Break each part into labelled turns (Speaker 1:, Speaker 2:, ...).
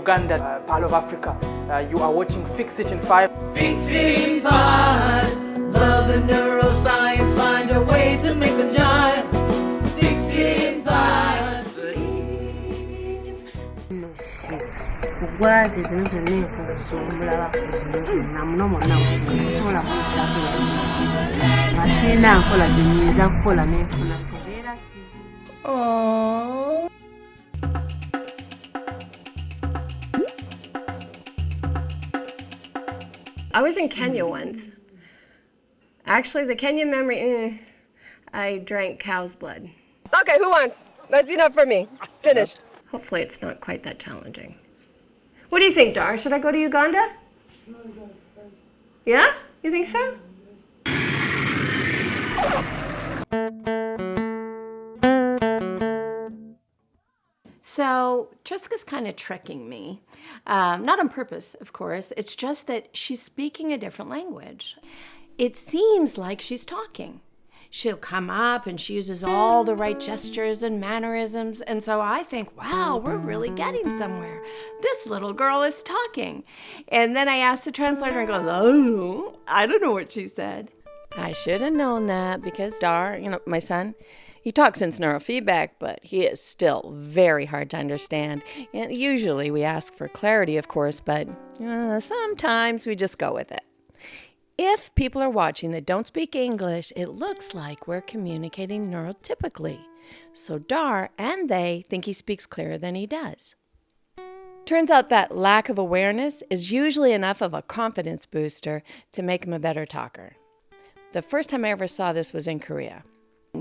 Speaker 1: Uganda, part of Africa. You are watching Fix It in 5.
Speaker 2: Fix It in 5. Love and neuroscience, find a way to make them jive. Fix It in 5. Please.
Speaker 3: Ukwazi izinto zombulala kuzinto namunomo nakusola kusabe masina kola diniza kola nefuna severa sizi.
Speaker 4: Oh. I was in Kenya once. Actually, the Kenyan memory, I drank cow's blood. Okay, who wants? That's enough for me. Finished. Hopefully it's not quite that challenging. What do you think, Dar? Should I go to Uganda? Yeah? You think so? So Trisca's kind of tricking me. Not on purpose, of course. It's just that she's speaking a different language. It seems like she's talking. She'll come up and she uses all the right gestures and mannerisms. And so I think, wow, we're really getting somewhere. This little girl is talking. And then I asked the translator and goes, oh, I don't know what she said. I should have known that because Dar, my son, he talks in neurofeedback, but he is still very hard to understand. And usually we ask for clarity, of course, but sometimes we just go with it. If people are watching that don't speak English, it looks like we're communicating neurotypically. So Dar and they think he speaks clearer than he does. Turns out that lack of awareness is usually enough of a confidence booster to make him a better talker. The first time I ever saw this was in Korea.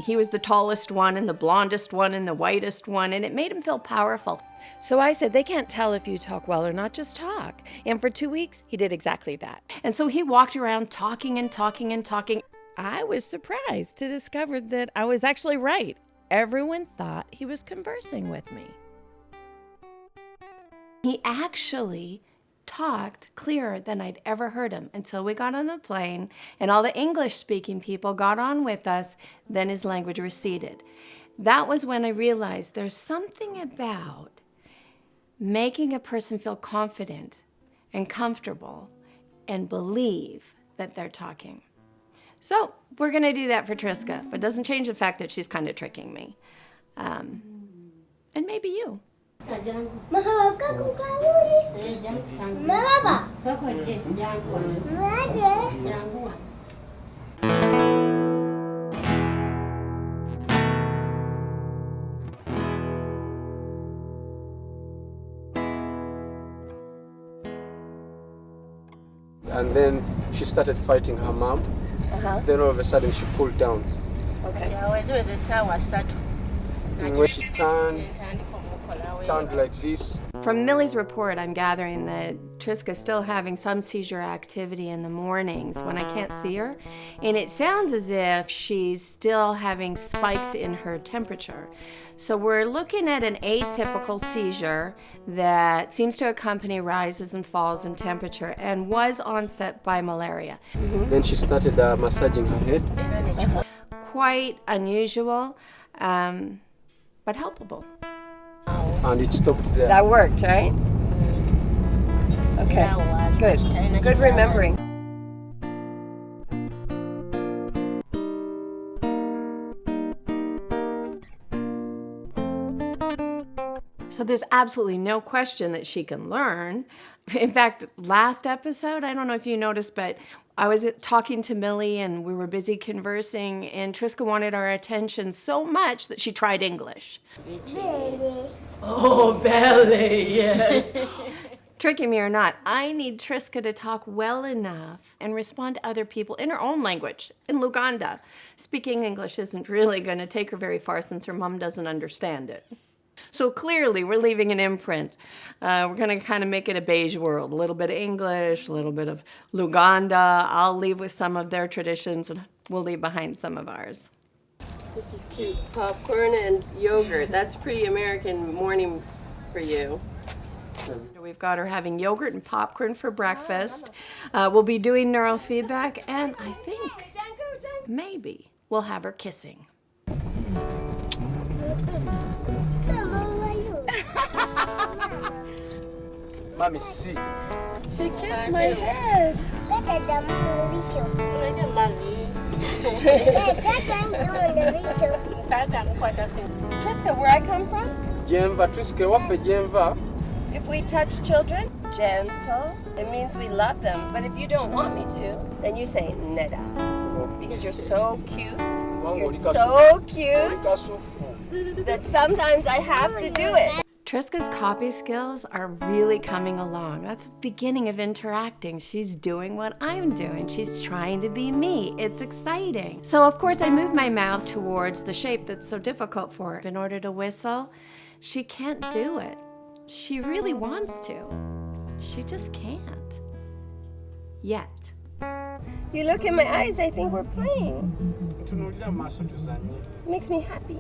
Speaker 4: He was the tallest one and the blondest one and the whitest one, and it made him feel powerful. So I said, they can't tell if you talk well or not, just talk. And for 2 weeks, he did exactly that. And so he walked around talking and talking and talking. I was surprised to discover that I was actually right. Everyone thought he was conversing with me. He actually talked clearer than I'd ever heard him until we got on the plane and all the English-speaking people got on with us, then his language receded. That was when I realized there's something about making a person feel confident and comfortable and believe that they're talking. So we're gonna do that for Trisca, but it doesn't change the fact that she's kind of tricking me. And maybe you.
Speaker 5: And then she started fighting her mom. Then all of a sudden she cooled down.
Speaker 4: Okay.
Speaker 5: And when she turned like this.
Speaker 4: From Millys' report, I'm gathering that Trisca's still having some seizure activity in the mornings when I can't see her. And it sounds as if she's still having spikes in her temperature. So we're looking at an atypical seizure that seems to accompany rises and falls in temperature and was onset by malaria.
Speaker 5: Then she started massaging her head.
Speaker 4: Quite unusual, but helpable.
Speaker 5: And it stopped there.
Speaker 4: That worked, right? Okay, good. Good remembering. So there's absolutely no question that she can learn. In fact, last episode, I don't know if you noticed, but I was talking to Millie and we were busy conversing, and Trisca wanted our attention so much that she tried English.
Speaker 3: Belly.
Speaker 4: Oh, belly, yes. Tricking me or not, I need Trisca to talk well enough and respond to other people in her own language, in Uganda. Speaking English isn't really going to take her very far since her mom doesn't understand it. So clearly, we're leaving an imprint. We're going to kind of make it a beige world. A little bit of English, a little bit of Luganda. I'll leave with some of their traditions, and we'll leave behind some of ours. This is cute. Popcorn and yogurt. That's pretty American morning for you. We've got her having yogurt and popcorn for breakfast. We'll be doing neurofeedback, and I think maybe we'll have her kissing.
Speaker 5: Mommy, see.
Speaker 3: She kissed my head. Trisca, where I come from?
Speaker 5: Jenva, Trisca, waffe Jenva.
Speaker 3: If we touch children, gentle, it means we love them. But if you don't want me to, then you say neda. Because you're so cute. You're so cute that sometimes I have to do it.
Speaker 4: Trisca's copy skills are really coming along. That's the beginning of interacting. She's doing what I'm doing. She's trying to be me. It's exciting. So of course I move my mouth towards the shape that's so difficult for her. In order to whistle, she can't do it. She really wants to. She just can't. Yet.
Speaker 3: You look in my eyes, I think we're playing. Makes me happy.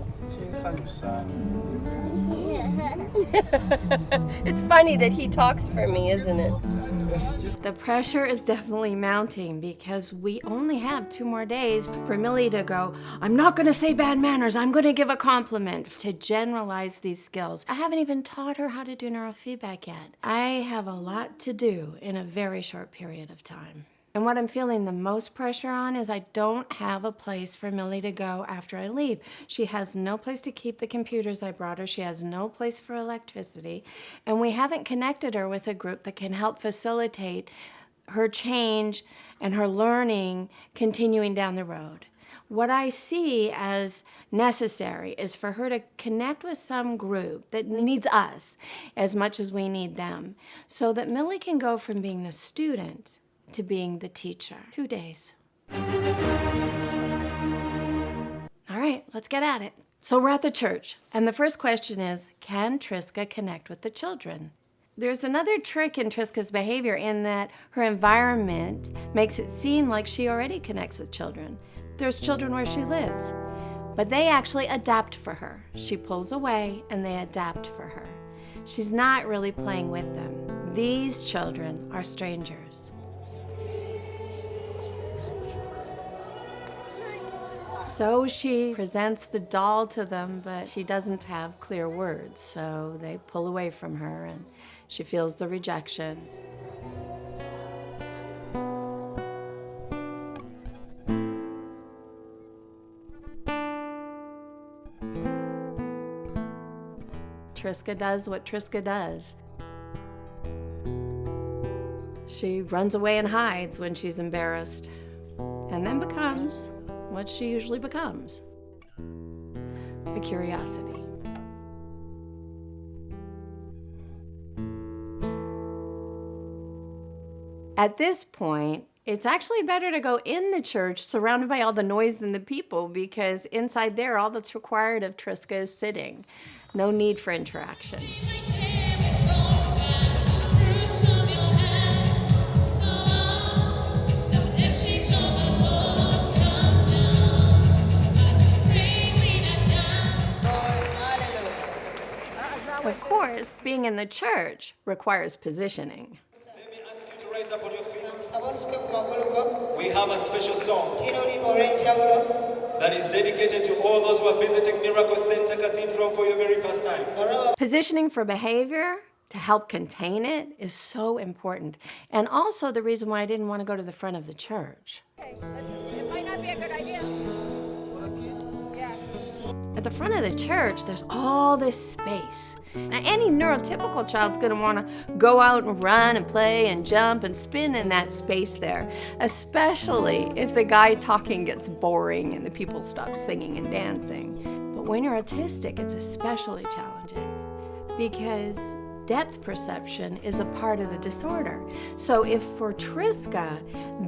Speaker 3: It's funny that he talks for me, isn't it?
Speaker 4: The pressure is definitely mounting because we only have 2 more days for Millie to go, I'm not going to say bad manners, I'm going to give a compliment, to generalize these skills. I haven't even taught her how to do neurofeedback yet. I have a lot to do in a very short period of time. And what I'm feeling the most pressure on is I don't have a place for Millie to go after I leave. She has no place to keep the computers I brought her. She has no place for electricity. And we haven't connected her with a group that can help facilitate her change and her learning continuing down the road. What I see as necessary is for her to connect with some group that needs us as much as we need them, so that Millie can go from being the student to being the teacher. 2 days. All right, let's get at it. So we're at the church, and the first question is, can Trisca connect with the children? There's another trick in Trisca's behavior in that her environment makes it seem like she already connects with children. There's children where she lives, but they actually adapt for her. She pulls away and they adapt for her. She's not really playing with them. These children are strangers. So she presents the doll to them, but she doesn't have clear words, so they pull away from her and she feels the rejection. Trisca does what Trisca does. She runs away and hides when she's embarrassed, and then becomes what she usually becomes, a curiosity. At this point, it's actually better to go in the church surrounded by all the noise and the people, because inside there, all that's required of Trisca is sitting. No need for interaction. Of course, being in the church requires positioning.
Speaker 6: Let me ask you to raise up on your feet. We have a special song that is dedicated to all those who are visiting Miracle Center Cathedral for your very first time.
Speaker 4: Positioning for behavior to help contain it is so important. And also the reason why I didn't want to go to the front of the church.
Speaker 3: It might not be a good idea.
Speaker 4: At the front of the church, there's all this space. Now, any neurotypical child's going to want to go out and run and play and jump and spin in that space there, especially if the guy talking gets boring and the people stop singing and dancing. But when you're autistic, it's especially challenging because depth perception is a part of the disorder. So if for Trisca,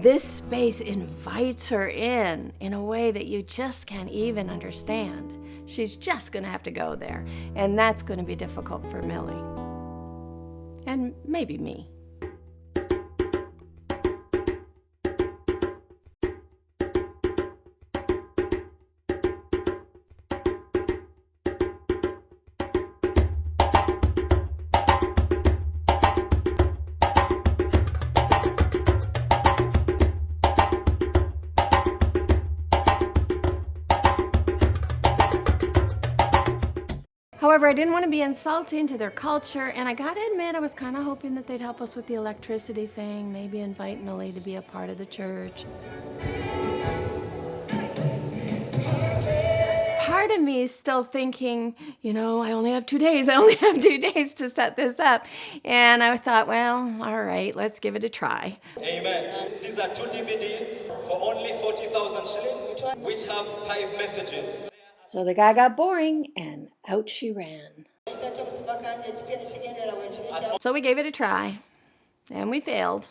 Speaker 4: this space invites her in a way that you just can't even understand, she's just going to have to go there. And that's going to be difficult for Millie. And maybe me. However, I didn't want to be insulting to their culture, and I gotta admit, I was kind of hoping that they'd help us with the electricity thing, maybe invite Milly to be a part of the church. Part of me is still thinking, you know, I only have 2 days. I only have 2 days to set this up. And I thought, well, all right, let's give it a try.
Speaker 6: Amen. These are 2 DVDs for only 40,000 shillings, which have 5 messages.
Speaker 4: So the guy got boring, and out she ran. So we gave it a try, and we failed.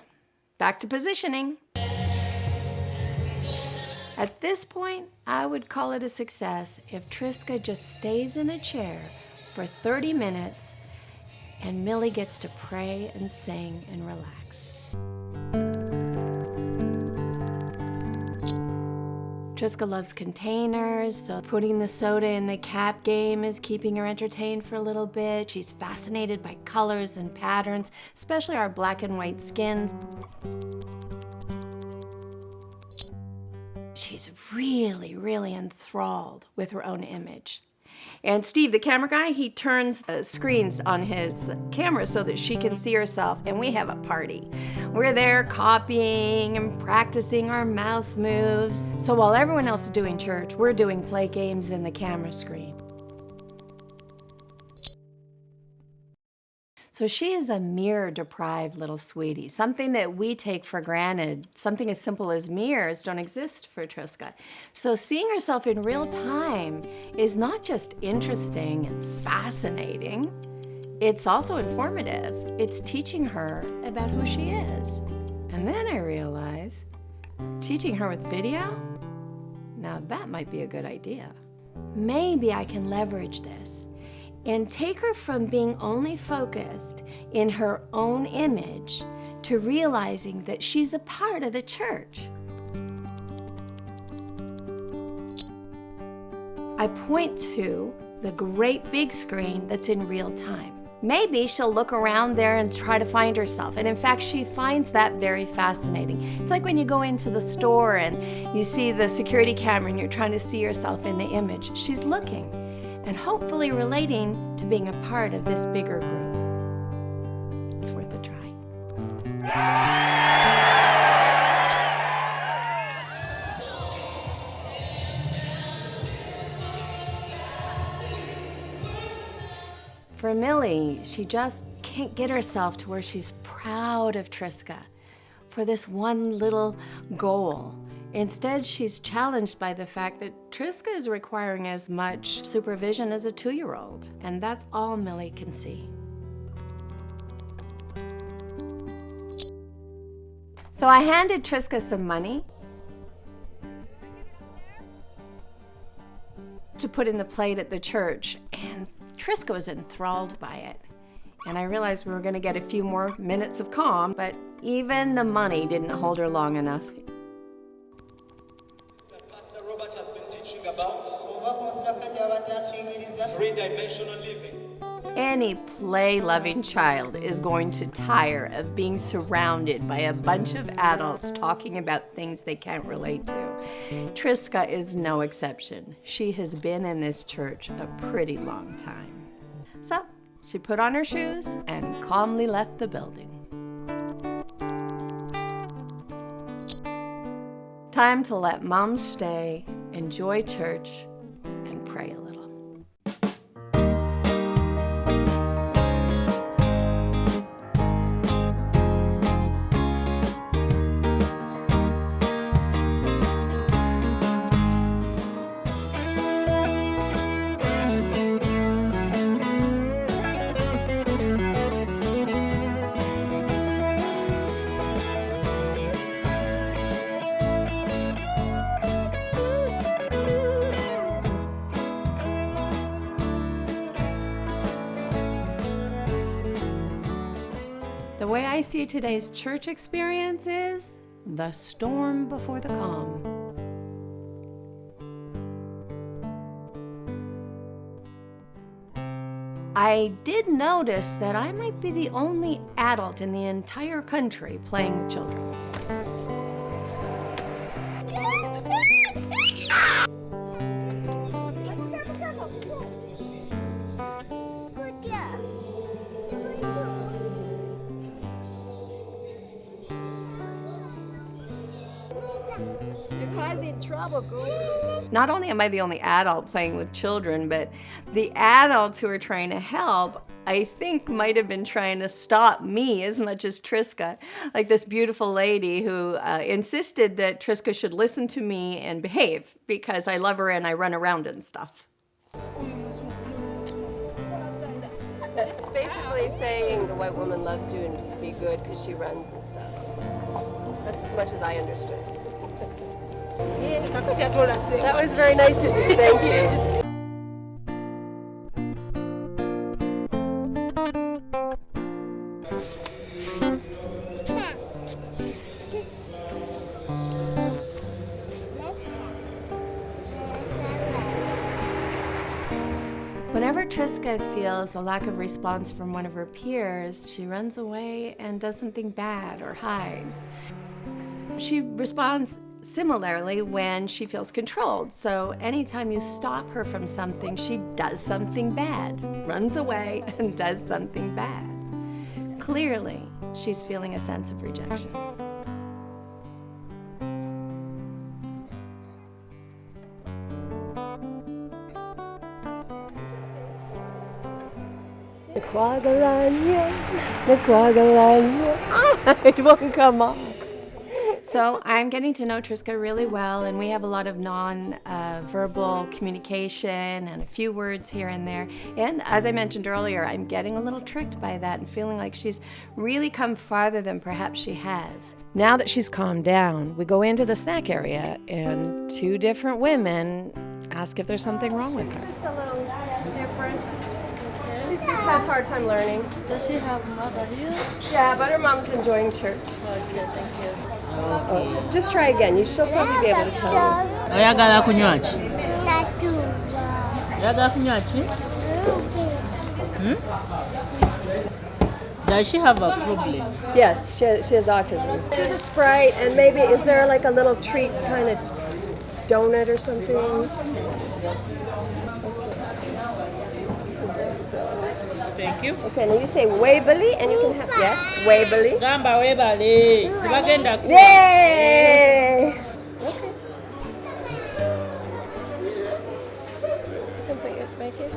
Speaker 4: Back to positioning. At this point, I would call it a success if Trisca just stays in a chair for 30 minutes and Milly gets to pray and sing and relax. Trisca loves containers, so putting the soda in the cap game is keeping her entertained for a little bit. She's fascinated by colors and patterns, especially our black and white skins. She's really, really enthralled with her own image. And Steve, the camera guy, he turns the screens on his camera so that she can see herself, and we have a party. We're there copying and practicing our mouth moves. So while everyone else is doing church, we're doing play games in the camera screen. So she is a mirror-deprived little sweetie, something that we take for granted. Something as simple as mirrors don't exist for Trisca. So seeing herself in real time is not just interesting and fascinating, it's also informative. It's teaching her about who she is. And then I realize, teaching her with video? Now that might be a good idea. Maybe I can leverage this and take her from being only focused in her own image to realizing that she's a part of the church. I point to the great big screen that's in real time. Maybe she'll look around there and try to find herself. And in fact, she finds that very fascinating. It's like when you go into the store and you see the security camera and you're trying to see yourself in the image. She's looking and hopefully relating to being a part of this bigger group. It's worth a try. For Milly, she just can't get herself to where she's proud of Trisca for this one little goal. Instead, she's challenged by the fact that Trisca is requiring as much supervision as a 2-year-old, and that's all Milly can see. So I handed Trisca some money to put in the plate at the church, and Trisca was enthralled by it. And I realized we were going to get a few more minutes of calm, but even the money didn't hold her long enough.
Speaker 6: Three-dimensional living.
Speaker 4: Any play-loving child is going to tire of being surrounded by a bunch of adults talking about things they can't relate to. Trisca is no exception. She has been in this church a pretty long time. So she put on her shoes and calmly left the building. Time to let Mom stay, enjoy church, and pray a little. The way I see today's church experience is the storm before the calm. I did notice that I might be the only adult in the entire country playing with children.
Speaker 3: You're causing trouble, Goose.
Speaker 4: Not only am I the only adult playing with children, but the adults who are trying to help, I think, might have been trying to stop me as much as Trisca. Like this beautiful lady who insisted that Trisca should listen to me and behave because I love her and I run around and stuff.
Speaker 3: It's basically saying the white woman loves you and be good because she runs and stuff. That's as much as I understood. That was very nice of you. Thank you.
Speaker 4: Whenever Trisca feels a lack of response from one of her peers, she runs away and does something bad or hides. She responds similarly when she feels controlled. So anytime you stop her from something, she does something bad, runs away and does something bad. Clearly, she's feeling a sense of rejection.
Speaker 3: It won't come off.
Speaker 4: So I'm getting to know Trisca really well, and we have a lot of non-verbal communication and a few words here and there. And as I mentioned earlier, I'm getting a little tricked by that and feeling like she's really come farther than perhaps she has. Now that she's calmed down, we go into the snack area, and two different women ask if there's something wrong with her.
Speaker 3: Just a little different. She just has a hard time learning.
Speaker 7: Does she have mother here?
Speaker 3: Yeah, but her mom's enjoying church.
Speaker 7: Okay, thank you.
Speaker 3: Oh, so just try again. She'll probably be able to tell you.
Speaker 7: Oyagala kunywa ki? Oyagala kunywa ki? Does she have a problem?
Speaker 3: Yes, she has autism. Do the Sprite, and maybe, is there like a little treat kind of donut or something?
Speaker 7: Thank you.
Speaker 3: Okay, now you say Waverly, and you can have, yes, Waverly.
Speaker 7: Gamba webale. Bagenda kuwa.
Speaker 3: Yay! Okay. You can put your right here.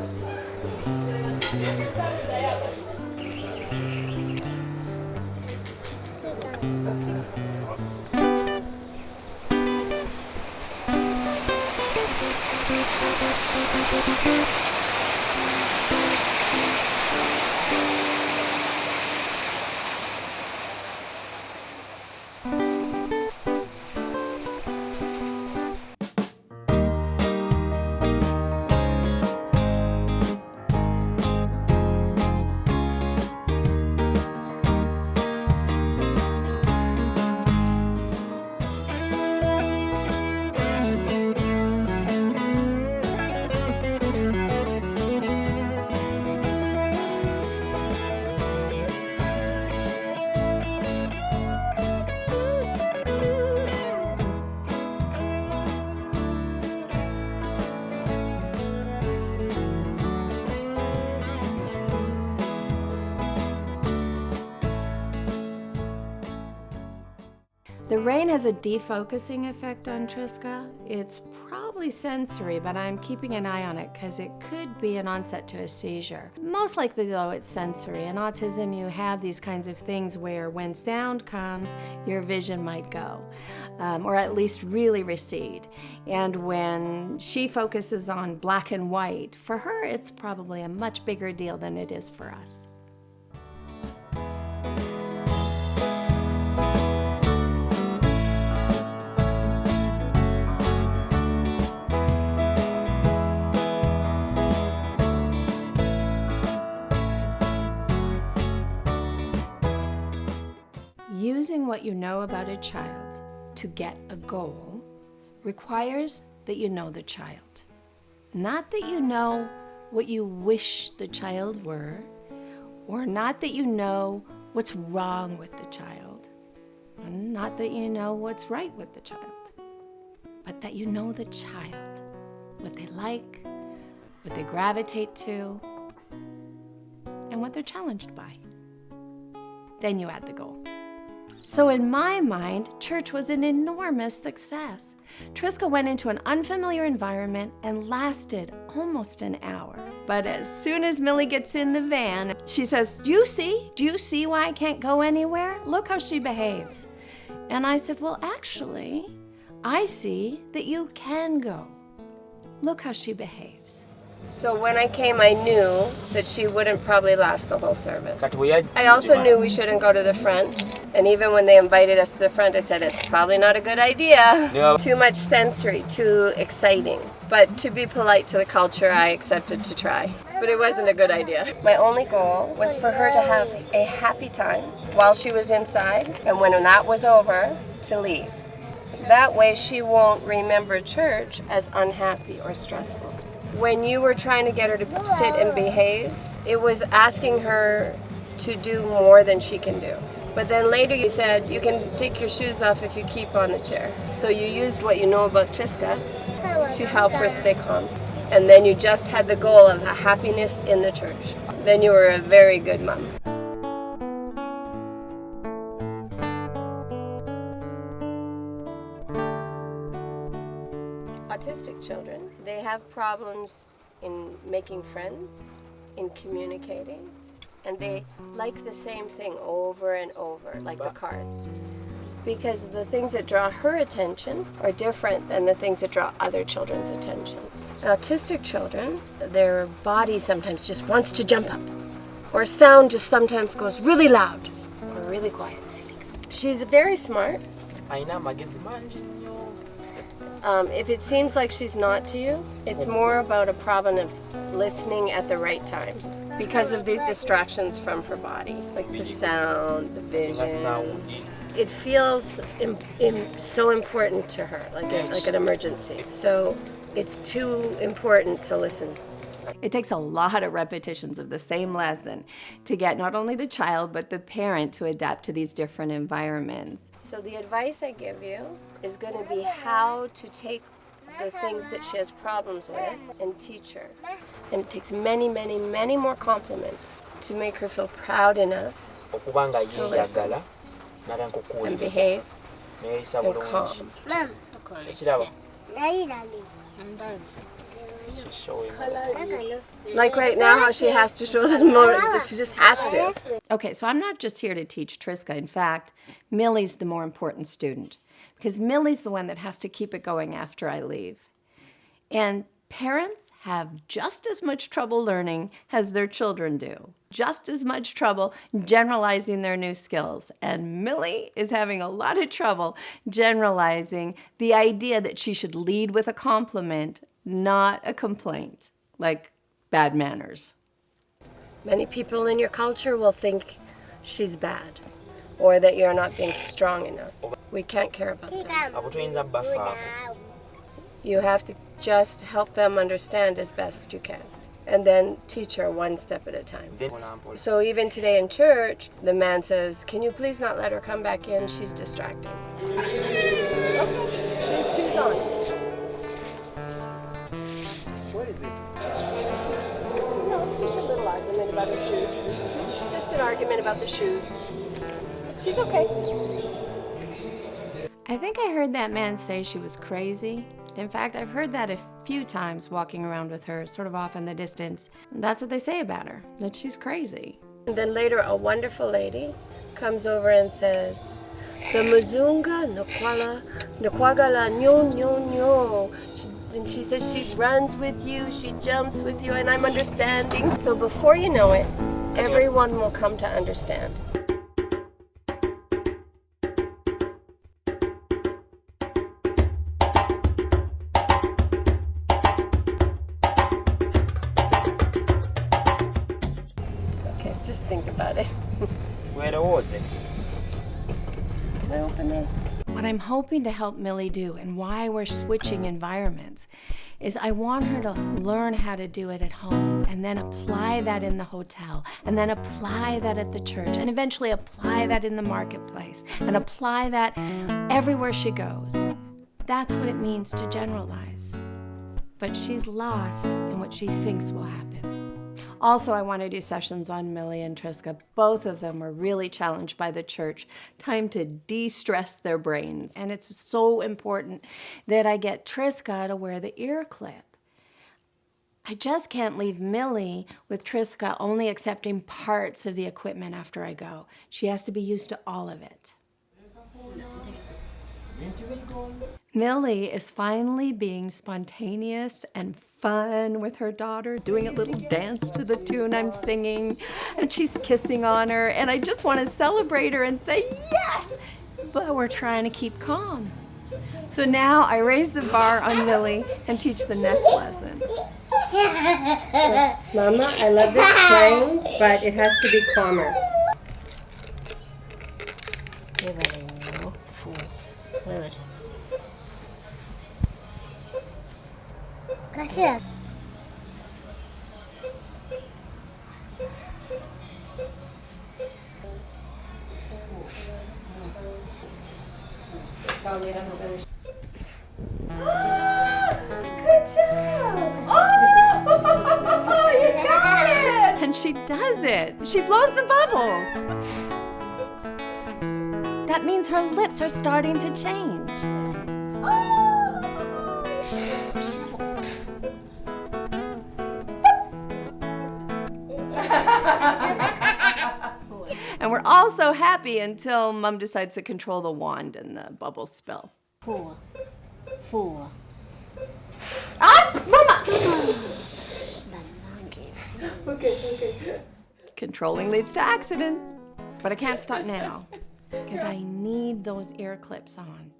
Speaker 4: The rain has a defocusing effect on Trisca. It's probably sensory, but I'm keeping an eye on it because it could be an onset to a seizure. Most likely, though, it's sensory. In autism, you have these kinds of things where when sound comes, your vision might go, or at least really recede. And when she focuses on black and white, for her, it's probably a much bigger deal than it is for us. Using what you know about a child to get a goal requires that you know the child. Not that you know what you wish the child were, or not that you know what's wrong with the child, or not that you know what's right with the child, but that you know the child, what they like, what they gravitate to, and what they're challenged by. Then you add the goal. So in my mind, church was an enormous success. Trisca went into an unfamiliar environment and lasted almost an hour. But as soon as Millie gets in the van, she says, Do you see why I can't go anywhere? Look how she behaves. And I said, well, actually, I see that you can go. Look how she behaves.
Speaker 3: So when I came, I knew that she wouldn't probably last the whole service. I also knew we shouldn't go to the front. And even when they invited us to the front, I said, it's probably not a good idea.
Speaker 5: Yeah.
Speaker 3: Too much sensory, too exciting. But to be polite to the culture, I accepted to try. But it wasn't a good idea. My only goal was for her to have a happy time while she was inside, and when that was over, to leave. That way she won't remember church as unhappy or stressful. When you were trying to get her to sit and behave, it was asking her to do more than she can do. But then later you said, you can take your shoes off if you keep on the chair. So you used what you know about Trisca to help her stay calm. And then you just had the goal of the happiness in the church. Then you were a very good mom. Autistic children, they have problems in making friends, in communicating, and they like the same thing over and over, like the cards. Because the things that draw her attention are different than the things that draw other children's attentions. Autistic children, their body sometimes just wants to jump up, or sound just sometimes goes really loud or really quiet. She's very smart. If it seems like she's not to you, it's more about a problem of listening at the right time because of these distractions from her body, like the sound, the vision. It feels so important to her, like an emergency. So it's too important to listen.
Speaker 4: It takes a lot of repetitions of the same lesson to get not only the child but the parent to adapt to these different environments.
Speaker 3: So the advice I give you is going to be how to take the things that she has problems with and teach her. And it takes many, many, many more compliments to make her feel proud enough to listen and behave and calm. Like right now, how she has to show the motor, that she just has to.
Speaker 4: Okay, so I'm not just here to teach Trisca. In fact, Millie's the more important student because Millie's the one that has to keep it going after I leave. And parents have just as much trouble learning as their children do, just as much trouble generalizing their new skills. And Millie is having a lot of trouble generalizing the idea that she should lead with a compliment, not a complaint, like bad manners.
Speaker 3: Many people in your culture will think she's bad or that you're not being strong enough. We can't care about that. You have to just help them understand as best you can and then teach her one step at a time. So even today in church, the man says, can you please not let her come back in? She's distracting. Okay, shoes on.
Speaker 1: What is it?
Speaker 3: No, it's just a little argument about her shoes. Just an argument about the shoes. She's okay.
Speaker 4: I think I heard that man say she was crazy. In fact, I've heard that a few times walking around with her, sort of off in the distance. And that's what they say about her, that she's crazy.
Speaker 3: And then later, a wonderful lady comes over and says, the Muzunga Nkwagala nyo nyo nyo. And she says she runs with you, she jumps with you, and I'm understanding. So before you know it, everyone will come to understand. Okay, just think about it.
Speaker 5: Where was it?
Speaker 3: Can I open this?
Speaker 4: What I'm hoping to help Millie do and why we're switching environments is I want her to learn how to do it at home and then apply that in the hotel and then apply that at the church and eventually apply that in the marketplace and apply that everywhere she goes. That's what it means to generalize. But she's lost in what she thinks will happen. Also, I want to do sessions on Milly and Trisca. Both of them were really challenged by the church. Time to de-stress their brains. And it's so important that I get Trisca to wear the ear clip. I just can't leave Milly with Trisca only accepting parts of the equipment after I go. She has to be used to all of it. Milly is finally being spontaneous and fun with her daughter, doing a little dance to the tune I'm singing, and she's kissing on her, and I just want to celebrate her and say, yes! But we're trying to keep calm. So now I raise the bar on Milly and teach the next lesson.
Speaker 3: Mama, I love this playing, but it has to be calmer. Probably have a better. Good job! Oh, you got it!
Speaker 4: And she does it. She blows the bubbles. That means her lips are starting to change. And we're all so happy until Mom decides to control the wand and the bubbles spill.
Speaker 7: 4.
Speaker 4: Ah, Mama! Okay. Controlling leads to accidents. But I can't stop now, because I need those ear clips on.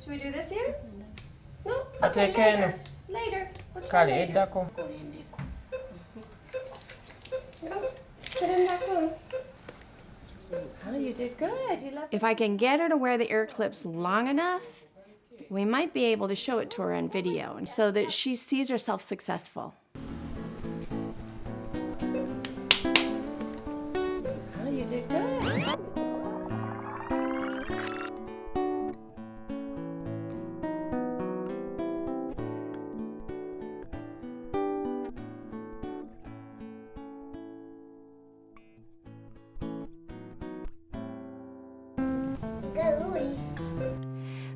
Speaker 3: Should we do this here? No?
Speaker 8: Ateeka eno.
Speaker 3: Later.
Speaker 8: Kale eddako.
Speaker 3: No, put him back on. Oh, you did good. You left.
Speaker 4: If I can get her to wear the ear clips long enough, we might be able to show it to her on video, and so that she sees herself successful.
Speaker 3: Oh, you did good.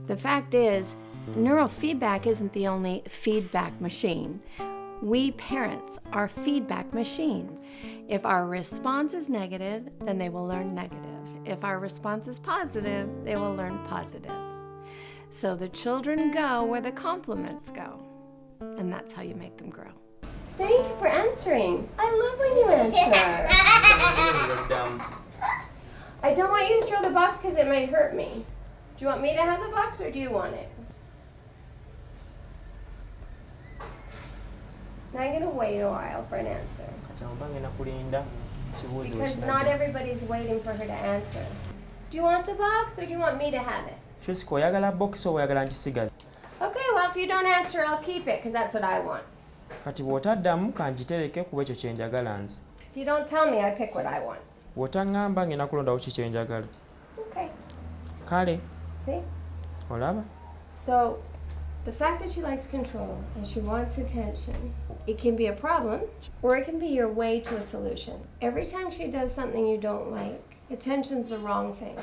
Speaker 4: The fact is, neurofeedback isn't the only feedback machine. We parents are feedback machines. If our response is negative, then they will learn negative. If our response is positive, they will learn positive. So the children go where the compliments go. And that's how you make them grow.
Speaker 3: Thank you for answering. I love when you answer. I don't want you to throw the box because it might hurt me. Do you want me to have the box or do you want it? Now I'm going to wait a while for an answer. Because not everybody's waiting for her to answer. Do you want the box or do you want me to have it?
Speaker 8: Trisca, oyagala box oba oyagala nkisigaza?
Speaker 3: Okay, well if you don't answer, I'll keep it because that's what I want.
Speaker 8: Kati bw'otaddamu kangitereke kuba ekyo kye njagala nze.
Speaker 3: If you don't tell me, I pick what I want.
Speaker 8: Bw'otaŋŋamba ngenda kulondawo ki kye njagala.
Speaker 3: Okay.
Speaker 8: Kale,
Speaker 3: See?
Speaker 8: olaba?
Speaker 3: So, the fact that she likes control and she wants attention, it can be a problem or it can be your way to a solution. Every time she does something you don't like, attention's the wrong thing.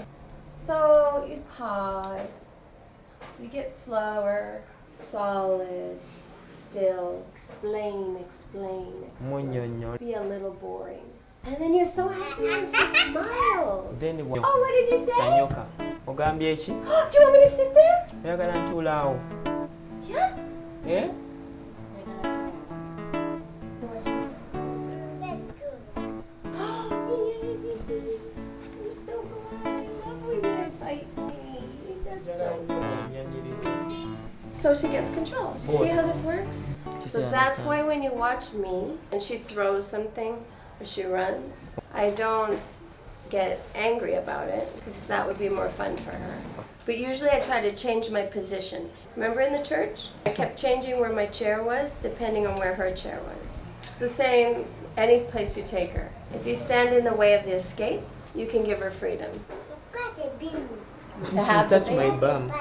Speaker 3: So, you pause, you get slower, solid, still, explain.
Speaker 8: Munnyonnyola.
Speaker 3: Be a little boring. And then you're so happy when she smiles.
Speaker 8: Then
Speaker 3: Oh, what did you say?
Speaker 8: Sanyoka. Ogambye ki?
Speaker 3: Do you want me to sit there?
Speaker 8: Oyagala ntuula awo.
Speaker 3: Yeah.
Speaker 8: Eh?
Speaker 3: What she said. I'm so glad. I love when you invite me. That's so good. So she gets control. Do you see how this works? So that's why when you watch me and she throws something or she runs, I don't get angry about it because that would be more fun for her. But usually I try to change my position. Remember in the church? I kept changing where my chair was depending on where her chair was. It's the same any place you take her. If you stand in the way of the escape, you can give her freedom.
Speaker 8: She touch my bum.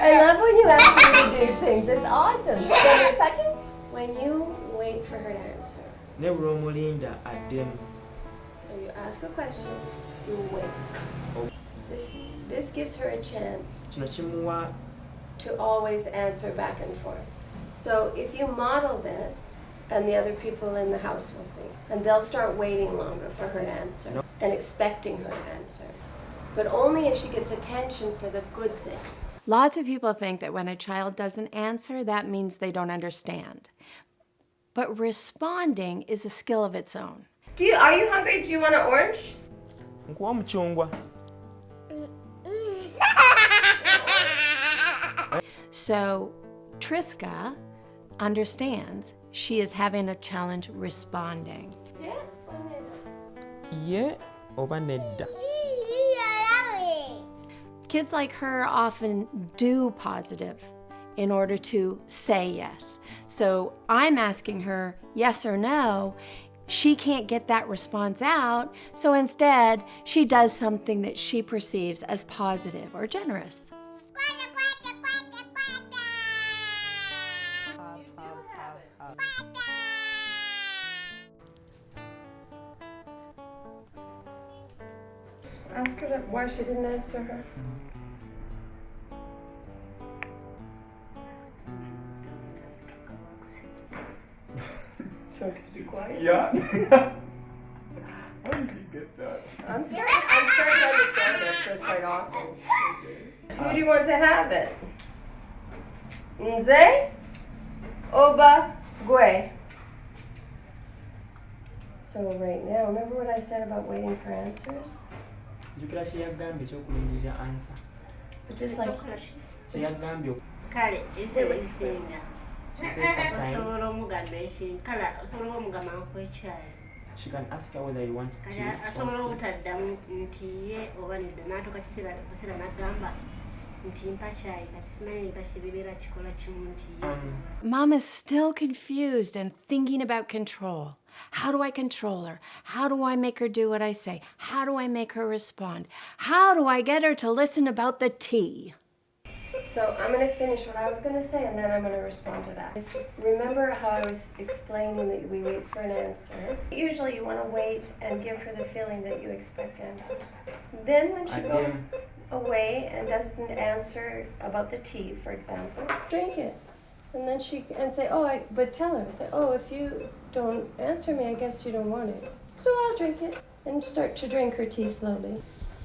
Speaker 3: I love when you ask me to do things. It's awesome. Do you want me to touch him? When you wait for her to answer.
Speaker 8: Ne bw'omulinda addemu.
Speaker 3: So you ask a question, you wait. This gives her a chance
Speaker 8: Kino kimuwa
Speaker 3: to always answer back and forth. So if you model this, and the other people in the house will see, and they'll start waiting longer for her to answer and expecting her to answer. But only if she gets attention for the good things.
Speaker 4: Lots of people think that when a child doesn't answer, that means they don't understand. But responding is a skill of its own.
Speaker 3: Are you hungry? Do you want an orange?
Speaker 8: nkuwa muchungwa.
Speaker 4: So Trisca understands she is having a challenge responding.
Speaker 8: Ye oba nedda.
Speaker 4: Kids like her often do positive in order to say yes. So I'm asking her yes or no. She can't get that response out, so instead she does something that she perceives as positive or generous.
Speaker 3: Ask her why she didn't answer her.
Speaker 1: She wants to be quiet?
Speaker 9: Yeah. How did you get that?
Speaker 3: I'm sure you understand that so quite often. Who do you want to have it? Nze? Oba? Gwe? So right now, remember what I said about waiting for answers?
Speaker 8: Jukira kye yagambye ekyokulindirira answer.
Speaker 3: But just like
Speaker 8: Kye yagambye
Speaker 7: Kale, ekisebo ekisinga.
Speaker 8: sometimes
Speaker 7: Osobola omugamba ekintu. Kale, osobola omugamba nkwekyali.
Speaker 8: she can ask her whether you want tea.
Speaker 7: Kale, asobola obutaddamu nti ye oba nedda n'atuuka kiseera n'agamba nti mpa kyayi kati simanyi nga kibibeera kikola kimu nti ye.
Speaker 4: Mom is still confused and thinking about control. How do I control her? How do I make her do what I say? How do I make her respond? How do I get her to listen about the tea?
Speaker 3: So I'm going to finish what I was going to say, and then I'm going to respond to that. Remember how I was explaining that we wait for an answer? Usually you want to wait and give her the feeling that you expect answers. Then when she goes away and doesn't answer about the tea, for example, drink it. And then say, but tell her, say, if you don't answer me, I guess you don't want it. So I'll drink it. And start to drink her tea slowly.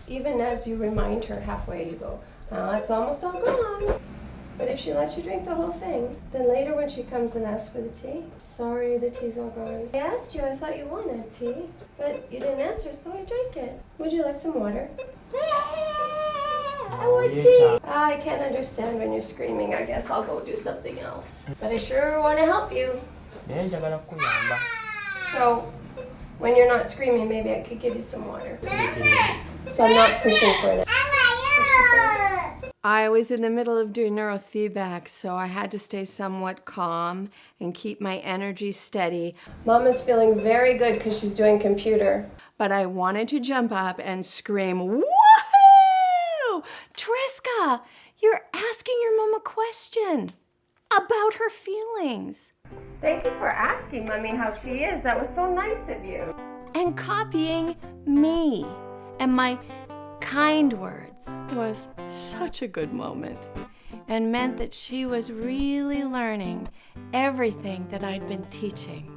Speaker 3: Even as you remind her halfway, you go, it's almost all gone. But if she lets you drink the whole thing, then later when she comes and asks for the tea, sorry, the tea's all gone. I asked you, I thought you wanted tea, but you didn't answer, so I drank it. Would you like some water? I want tea. I can't understand when you're screaming. I guess I'll go do something else. But I sure want to help you.
Speaker 8: Naye njagala kukuyamba.
Speaker 3: So when you're not screaming, maybe I could give you some water. So I'm not pushing for it.
Speaker 4: I was in the middle of doing neurofeedback, so I had to stay somewhat calm and keep my energy steady.
Speaker 3: Mama's feeling very good because she's doing computer.
Speaker 4: But I wanted to jump up and scream, "Woohoo! Trisca, you're asking your mom a question about her feelings."
Speaker 3: Thank you for asking Mommy how she is. That was so nice of you.
Speaker 4: And copying me and my kind words was such a good moment and meant that she was really learning everything that I'd been teaching.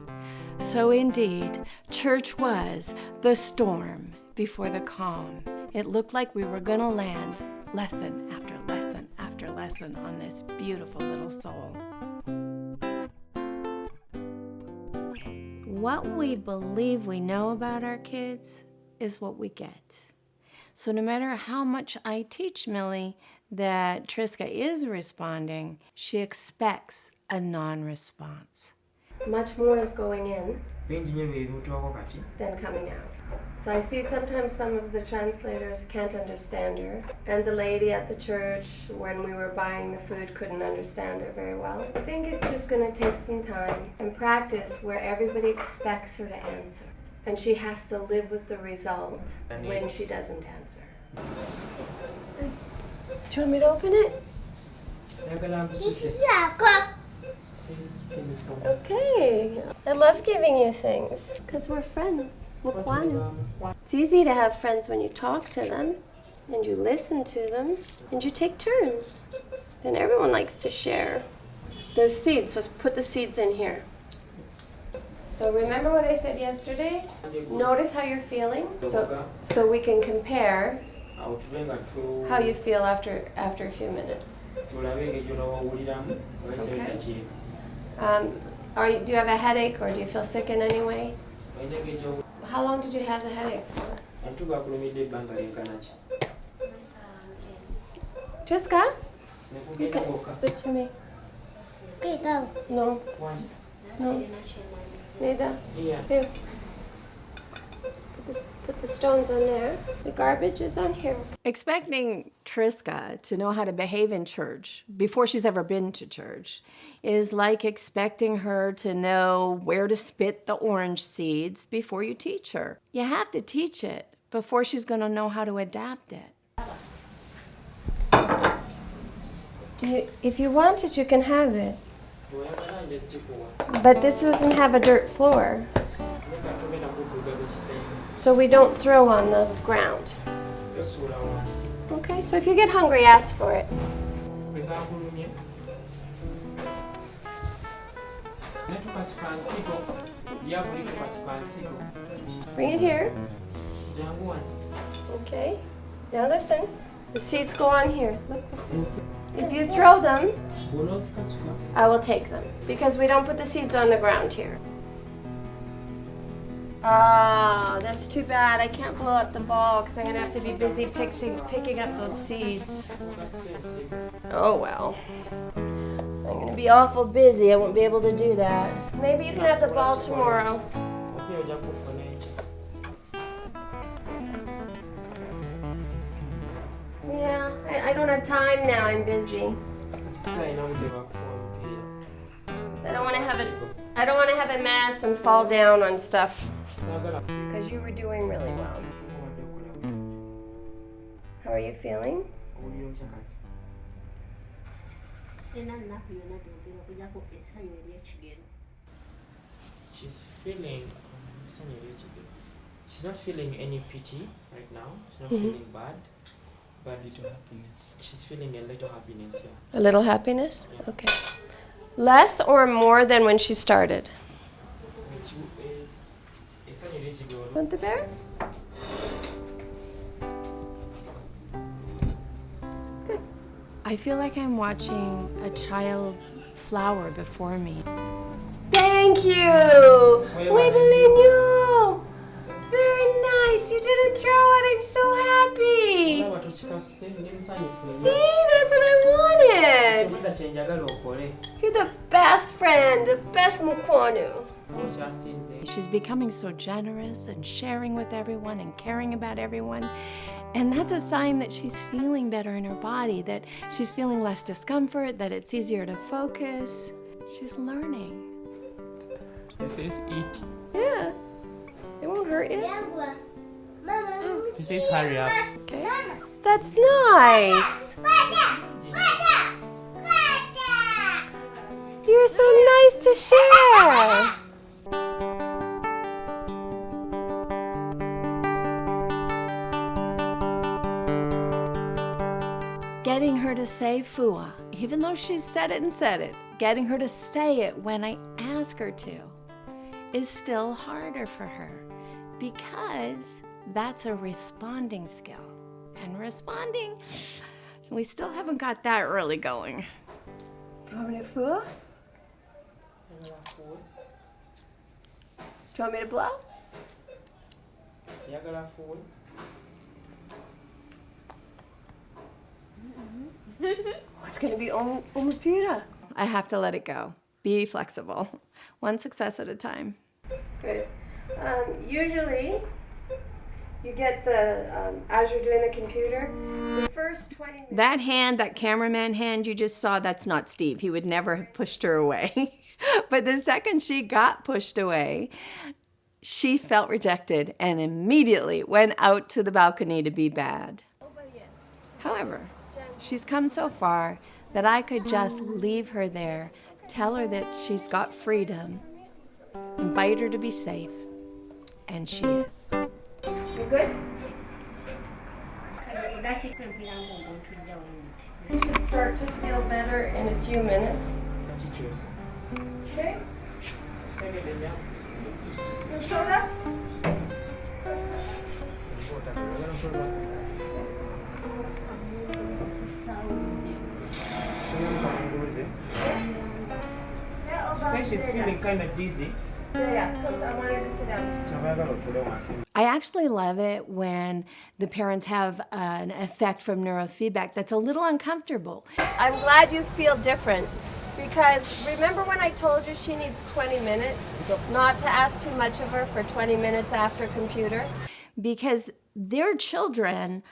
Speaker 4: So indeed, church was the storm before the calm. It looked like we were going to land lesson after lesson after lesson on this beautiful little soul. What we believe we know about our kids is what we get. So no matter how much I teach Millie that Trisca is responding, she expects a non-response.
Speaker 3: Much more is going in
Speaker 8: bingi nnyo byebimutuwako kati
Speaker 3: than coming out. So I see sometimes some of the translators can't understand her, and the lady at the church when we were buying the food couldn't understand her very well. I think it's just going to take some time and practice where everybody expects her to answer, and she has to live with the result when she doesn't answer. Do you want me to open it?
Speaker 8: ayagala nkususe
Speaker 3: Okay. I love giving you things because we're friends. Mukwano. It's easy to have friends when you talk to them and you listen to them and you take turns. And everyone likes to share. Those seeds, let's put the seeds in here. So remember what I said yesterday? Notice how you're feeling so we can compare how you feel after a few minutes. Okay. Do you have a headache or do you feel sick in any way? How long did you have the headache for? Trisca? You can spit to me. No. No. Neither. Here. Put the stones on there. The garbage is on here.
Speaker 4: Expecting Trisca to know how to behave in church before she's ever been to church is like expecting her to know where to spit the orange seeds before you teach her. You have to teach it before she's going to know how to adapt it.
Speaker 3: If you want it, you can have it. But this doesn't have a dirt floor. So we don't throw on the ground. Okay, so if you get hungry, ask for it. Bring it here. Okay. Now listen. The seeds go on here. Look. If you throw them, I will take them. Because we don't put the seeds on the ground here. Ah, that's too bad. I can't blow up the ball because I'm going to have to be busy picking up those seeds. Oh, well. I'm going to be awful busy. I won't be able to do that. Maybe you can have the ball tomorrow. Yeah, I don't have time now. I'm busy. So I don't want to have a mess and fall down on stuff. Because you were doing really well. How are you feeling?
Speaker 8: She's feeling she's not feeling any pity right now. She's not feeling bad. But little happiness. She's feeling a little happiness, yeah.
Speaker 3: A little happiness? Yeah. Okay. Less or more than when she started? Want the bear? Good.
Speaker 4: I feel like I'm watching a child flower before me.
Speaker 3: Thank you! We believe in you! Very nice! You didn't throw it! I'm so happy! See? That's what I wanted! You're the best friend, the best mukwano.
Speaker 4: She's becoming so generous and sharing with everyone and caring about everyone. And that's a sign that she's feeling better in her body, that she's feeling less discomfort, that it's easier to focus. She's learning.
Speaker 9: It says eat.
Speaker 3: Yeah. It won't hurt you.
Speaker 9: It says hurry up.
Speaker 3: Okay. That's nice. You're so nice to share.
Speaker 4: Getting her to say fua, even though she's said it, getting her to say it when I ask her to is still harder for her because that's a responding skill. And responding, we still haven't got that really going.
Speaker 3: You want me to fool? Do you want me to blow? It's going to be umupira.
Speaker 4: I have to let it go. Be flexible. one success at a time.
Speaker 3: Good. Usually, you get the, as you're doing the computer, the first 20 minutes.
Speaker 4: That hand, that cameraman hand you just saw, that's not Steve. He would never have pushed her away. But the second she got pushed away, she felt rejected and immediately went out to the balcony to be bad. However, she's come so far that I could just leave her there, tell her that she's got freedom, invite her to be safe, and she is.
Speaker 3: You good? You should start to feel better in a few minutes. Okay? You soda?
Speaker 8: She says she's feeling kind of dizzy.
Speaker 3: Yeah, come, I want her to sit down.
Speaker 4: I actually love it when the parents have an effect from neurofeedback that's a little uncomfortable.
Speaker 3: I'm glad you feel different, because remember when I told you she needs 20 minutes? Not to ask too much of her for 20 minutes after computer?
Speaker 4: Because their children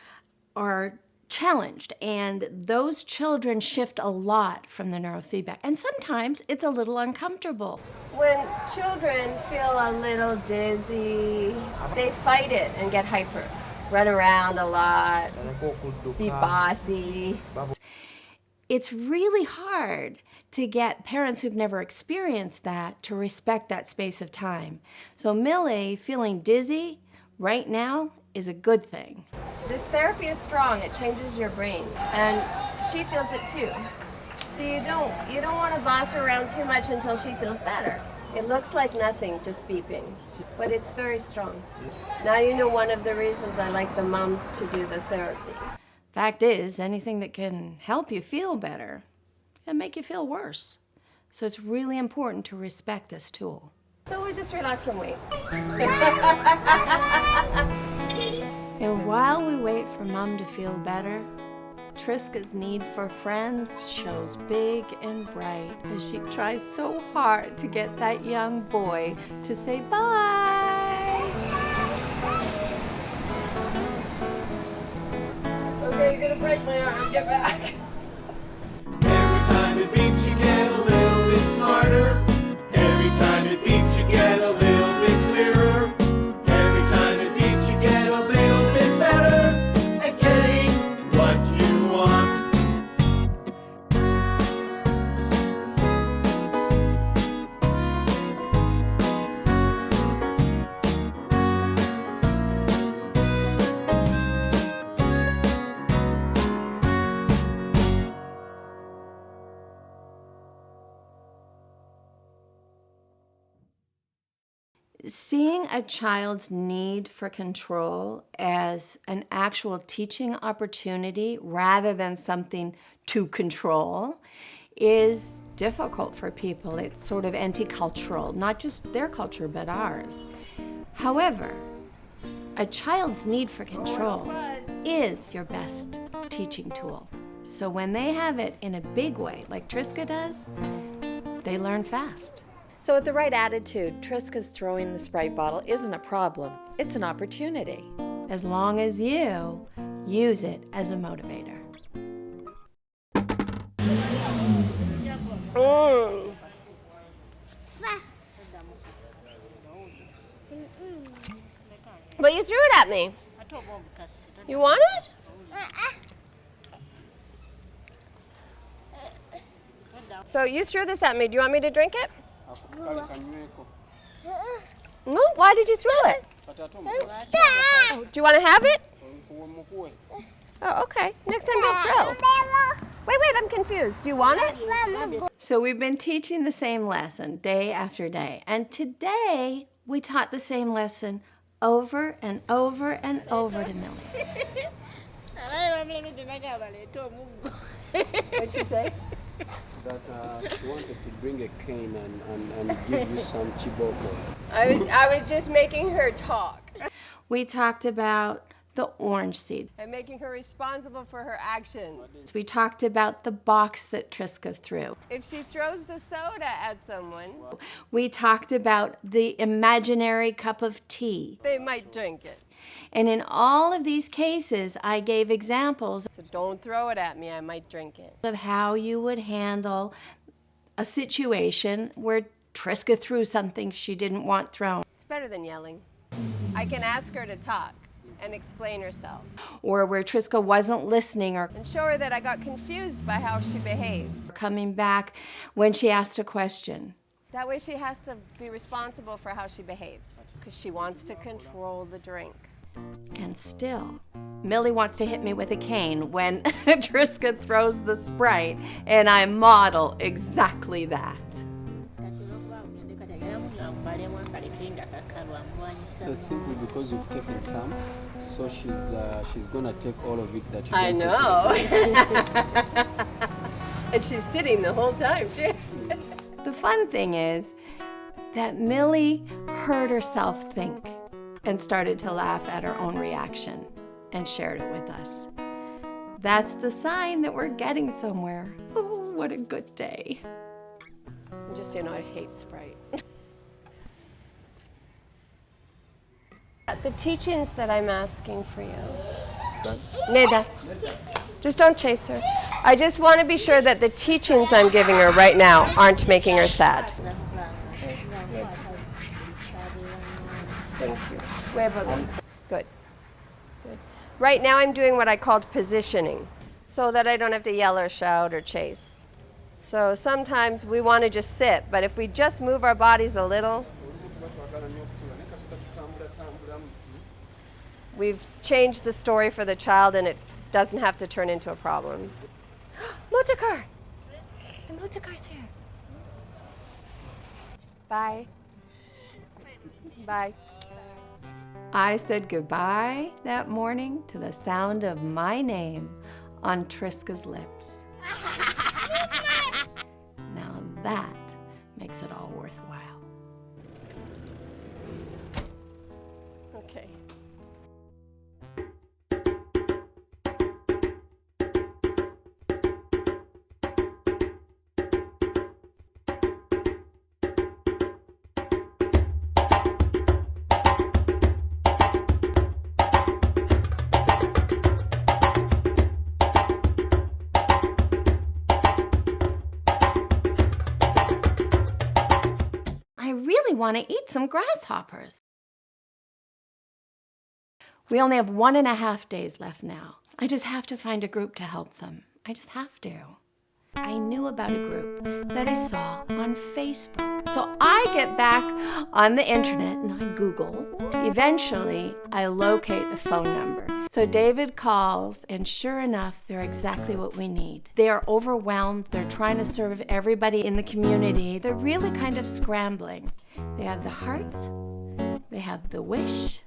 Speaker 4: are challenged, and those children shift a lot from the neurofeedback, and sometimes it's a little uncomfortable.
Speaker 3: When children feel a little dizzy, they fight it and get hyper. Run around a lot, be bossy.
Speaker 4: It's really hard to get parents who've never experienced that to respect that space of time. So Millie feeling dizzy right now is a good thing.
Speaker 3: This therapy is strong, it changes your brain, and she feels it too. So you don't want to boss her around too much until she feels better. It looks like nothing, just beeping, but it's very strong. Now you know one of the reasons I like the moms to do the therapy.
Speaker 4: Fact is, anything that can help you feel better can make you feel worse. So it's really important to respect this tool.
Speaker 3: So we just relax and wait.
Speaker 4: And while we wait for Mom to feel better, Trisca's need for friends shows big and bright as she tries so hard to get that young boy to say bye.
Speaker 3: Okay, you're gonna break my arm. Get back.
Speaker 2: Every time it beeps, you get a little bit smarter. Every time it beeps, you get a little bit clearer. Every time it beeps, you get a little bit better at getting what you want.
Speaker 4: Seeing a child's need for control as an actual teaching opportunity rather than something to control is difficult for people. It's sort of anti-cultural, not just their culture, but ours. However, a child's need for control is your best teaching tool. So when they have it in a big way, like Trisca does, they learn fast.
Speaker 10: So with the right attitude, Trisca's throwing the Sprite bottle isn't a problem. It's an opportunity.
Speaker 4: As long as you use it as a motivator.
Speaker 3: But you threw it at me. You want it? So you threw this at me. Do you want me to drink it? No, why did you throw it? Oh, do you want to have it? Oh, okay. Next time don't throw. Wait, I'm confused. Do you want it?
Speaker 4: So we've been teaching the same lesson day after day. And today we taught the same lesson over and over and over to Millie.
Speaker 3: What'd she say?
Speaker 5: That she wanted to bring a cane and give you some chiboko.
Speaker 3: I was just making her talk.
Speaker 4: We talked about the orange seed.
Speaker 3: And making her responsible for her actions.
Speaker 4: We talked about the box that Trisca threw.
Speaker 3: If she throws the soda at someone,
Speaker 4: We talked about the imaginary cup of tea.
Speaker 3: they might drink it.
Speaker 4: And in all of these cases, I gave examples
Speaker 3: So don't throw it at me, I might drink it.
Speaker 4: of how you would handle a situation where Trisca threw something she didn't want thrown,
Speaker 3: It's better than yelling. I can ask her to talk and explain herself.
Speaker 4: or where Trisca wasn't listening or
Speaker 3: And show her that I got confused by how she behaved.
Speaker 4: coming back when she asked a question.
Speaker 3: That way she has to be responsible for how she behaves. Because she wants to control the drink.
Speaker 4: And still, Millie wants to hit me with a cane when Trisca throws the Sprite, and I model exactly that.
Speaker 5: That's simply because you've taken some, so she's gonna take all of it that you
Speaker 3: I
Speaker 5: don't
Speaker 3: know. And she's sitting the whole time, too.
Speaker 4: The fun thing is that Millie heard herself think and started to laugh at her own reaction and shared it with us. That's the sign that we're getting somewhere. Oh, what a good day.
Speaker 3: Just so you know, I hate Sprite. The teachings that I'm asking for you. Neda, just don't chase her. I just want to be sure that the teachings I'm giving her right now aren't making her sad. Thank you. Good. Good. Right now I'm doing what I called positioning, so that I don't have to yell or shout or chase. So sometimes we want to just sit, but if we just move our bodies a little, we've changed the story for the child and it doesn't have to turn into a problem. Motor car! The motor car's here. Bye. Bye.
Speaker 4: I said goodbye that morning to the sound of my name on Trisca's lips. Now that makes it all worthwhile.
Speaker 3: Okay.
Speaker 4: I really want to eat some grasshoppers. We only have 1.5 days left now. I just have to find a group to help them. I just have to. I knew about a group that I saw on Facebook. So I get back on the internet and I Google. Eventually, I locate a phone number. So David calls, and sure enough, they're exactly what we need. They are overwhelmed. They're trying to serve everybody in the community. They're really kind of scrambling. They have the heart, they have the wish,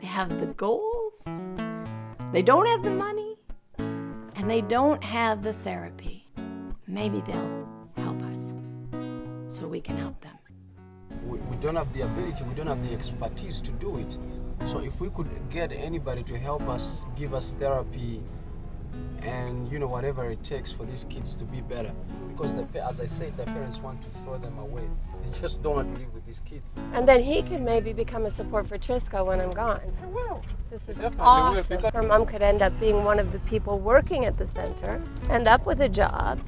Speaker 4: they have the goals, they don't have the money, and they don't have the therapy. Maybe they'll help us so we can help them.
Speaker 5: We don't have the ability, we don't have the expertise to do it. So if we could get anybody to help us, give us therapy, and whatever it takes for these kids to be better. Because as I said, the parents want to throw them away. They just don't want to live with these kids.
Speaker 3: And then he can maybe become a support for Trisca when I'm gone.
Speaker 5: I will.
Speaker 3: This is
Speaker 5: Definitely
Speaker 3: awesome.
Speaker 5: will,
Speaker 3: Her mom could end up being one of the people working at the center, end up with a job.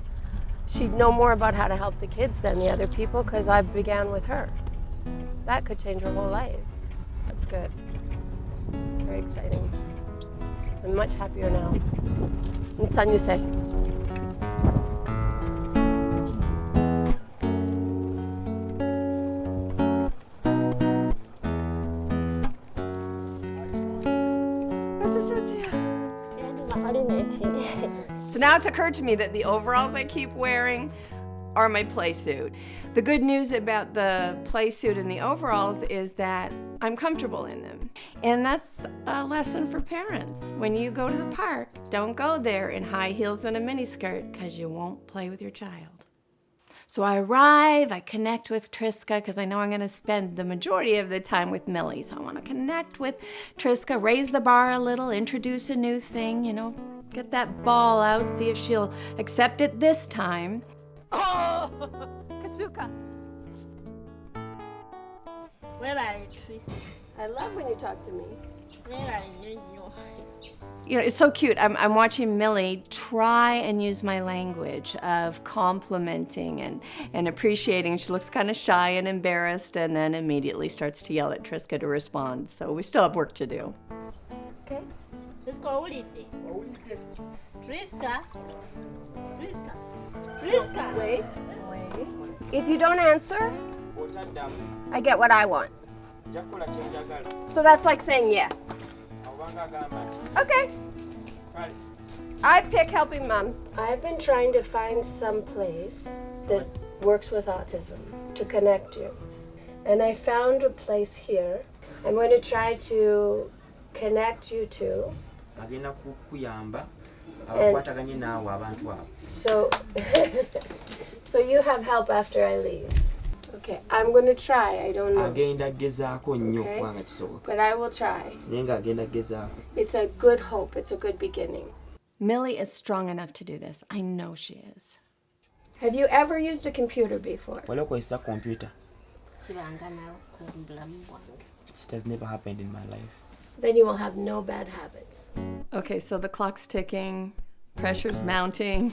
Speaker 3: She'd know more about how to help the kids than the other people because I began with her. That could change her whole life. That's good. Very exciting. I'm much happier now. And son, you say.
Speaker 4: So now it's occurred to me that the overalls I keep wearing are my play suit. The good news about the play suit and the overalls is that I'm comfortable in them. And that's a lesson for parents. When you go to the park, don't go there in high heels and a miniskirt because you won't play with your child. So I arrive, I connect with Trisca because I know I'm going to spend the majority of the time with Milly. So I want to connect with Trisca, raise the bar a little, introduce a new thing, get that ball out, see if she'll accept it this time. Oh, Kasuka.
Speaker 7: Where are you, Trisca?
Speaker 3: I love when you talk to me.
Speaker 7: Where are you?
Speaker 4: It's so cute. I'm watching Milly try and use my language of complimenting and appreciating. She looks kind of shy and embarrassed and then immediately starts to yell at Trisca to respond. So we still have work to do.
Speaker 3: Okay.
Speaker 7: Let's go. Trisca. Trisca. Trisca.
Speaker 3: Wait. If you don't answer, I get what I want. So that's like saying yeah. Okay. I pick helping mom. I've been trying to find some place that works with autism to connect you. And I found a place here. I'm going to try to connect you to. So, so you have help after I leave. Okay, I'm going to try. I don't know. Okay? But I will try. It's a good hope. It's a good beginning.
Speaker 4: Milly is strong enough to do this. I know she is.
Speaker 3: Have you ever used a computer before?
Speaker 5: Computer. It has never happened in my life.
Speaker 3: Then you will have no bad habits.
Speaker 4: Okay, so the clock's ticking, pressure's mounting.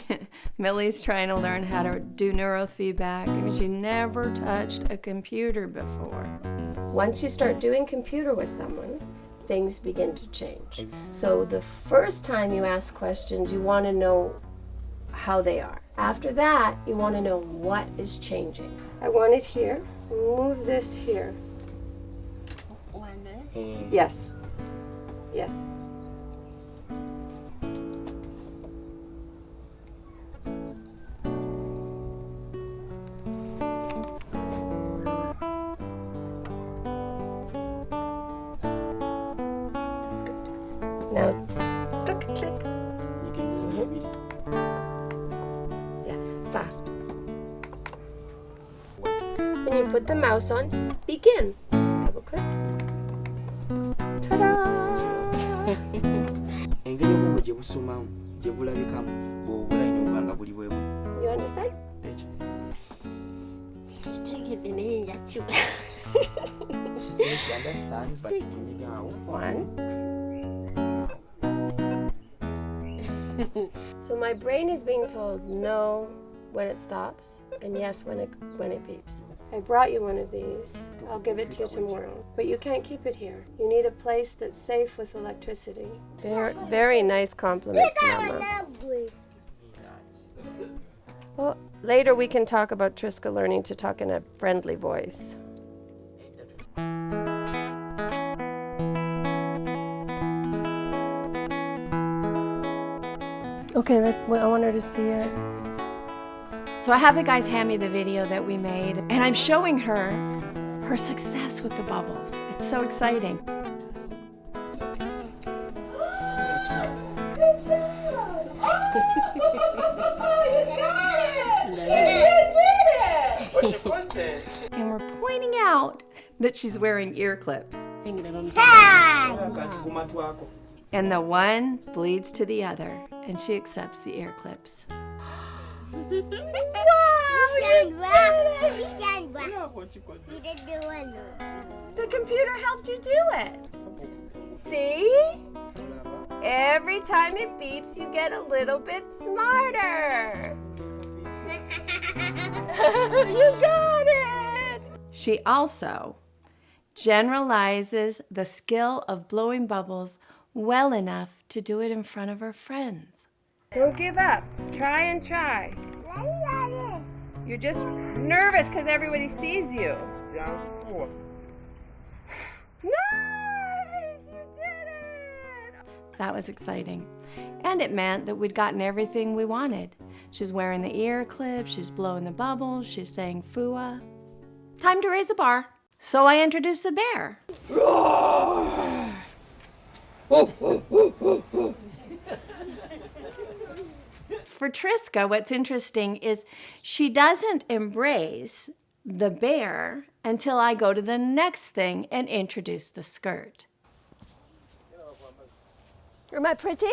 Speaker 4: Milly's trying to learn how to do neurofeedback. I mean, she never touched a computer before.
Speaker 3: Once you start doing computer with someone, things begin to change. So the first time you ask questions, you want to know how they are. After that, you want to know what is changing. I want it here. Move this here. Yes. Yeah. Now, click, click. Yeah, fast. When you put the mouse on, begin. Double click. Ta-da! You understand?
Speaker 5: She says she understands, but
Speaker 3: One. So my brain is being told no when it stops and yes when it beeps. I brought you one of these. I'll give it to you tomorrow. But you can't keep it here. You need a place that's safe with electricity. Very nice compliments, Mama. Well, later we can talk about Trisca learning to talk in a friendly voice. Okay, I want her to see it.
Speaker 4: So I have the guys hand me the video that we made, and I'm showing her her success with the bubbles. It's so exciting.
Speaker 3: Good job! Oh, you got it! You did it!
Speaker 4: And we're pointing out that she's wearing ear clips. And the one bleeds to the other, and she accepts the ear clips.
Speaker 3: Wow, you did it! The computer helped you do it. See? Every time it beeps, you get a little bit smarter. You got it!
Speaker 4: She also generalizes the skill of blowing bubbles well enough to do it in front of her friends.
Speaker 3: Don't give up. Try and try. You're just nervous because everybody sees you. Nice! You did it!
Speaker 4: That was exciting. And it meant that we'd gotten everything we wanted. She's wearing the ear clips, she's blowing the bubbles, she's saying fua. Time to raise a bar. So I introduced the bear. for Trisca, what's interesting is she doesn't embrace the bear until I go to the next thing and introduce the skirt.
Speaker 3: Am I pretty?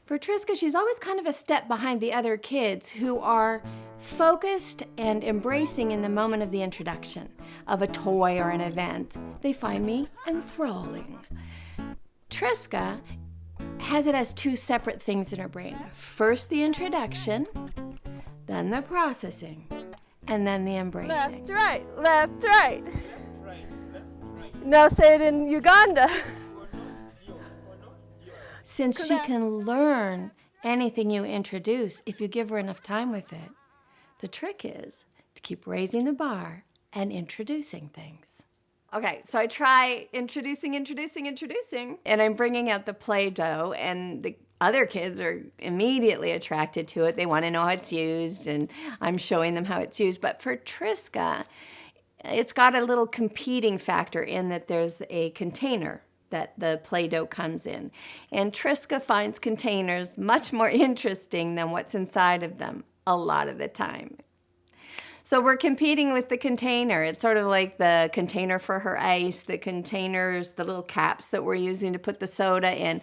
Speaker 4: For Trisca, she's always kind of a step behind the other kids who are focused and embracing in the moment of the introduction of a toy or an event. They find me enthralling. Trisca has it as two separate things in her brain. First the introduction, then the processing, and then the embracing.
Speaker 3: Left, right, left, right. Now say it in Uganda.
Speaker 4: Since she can learn anything you introduce if you give her enough time with it, the trick is to keep raising the bar and introducing things. Okay, so I try introducing, and I'm bringing out the Play-Doh, and the other kids are immediately attracted to it. They want to know how it's used, and I'm showing them how it's used. But for Trisca, it's got a little competing factor in that there's a container that the Play-Doh comes in. And Trisca finds containers much more interesting than what's inside of them a lot of the time. So we're competing with the container. It's sort of like the container for her ice, the containers, the little caps that we're using to put the soda in.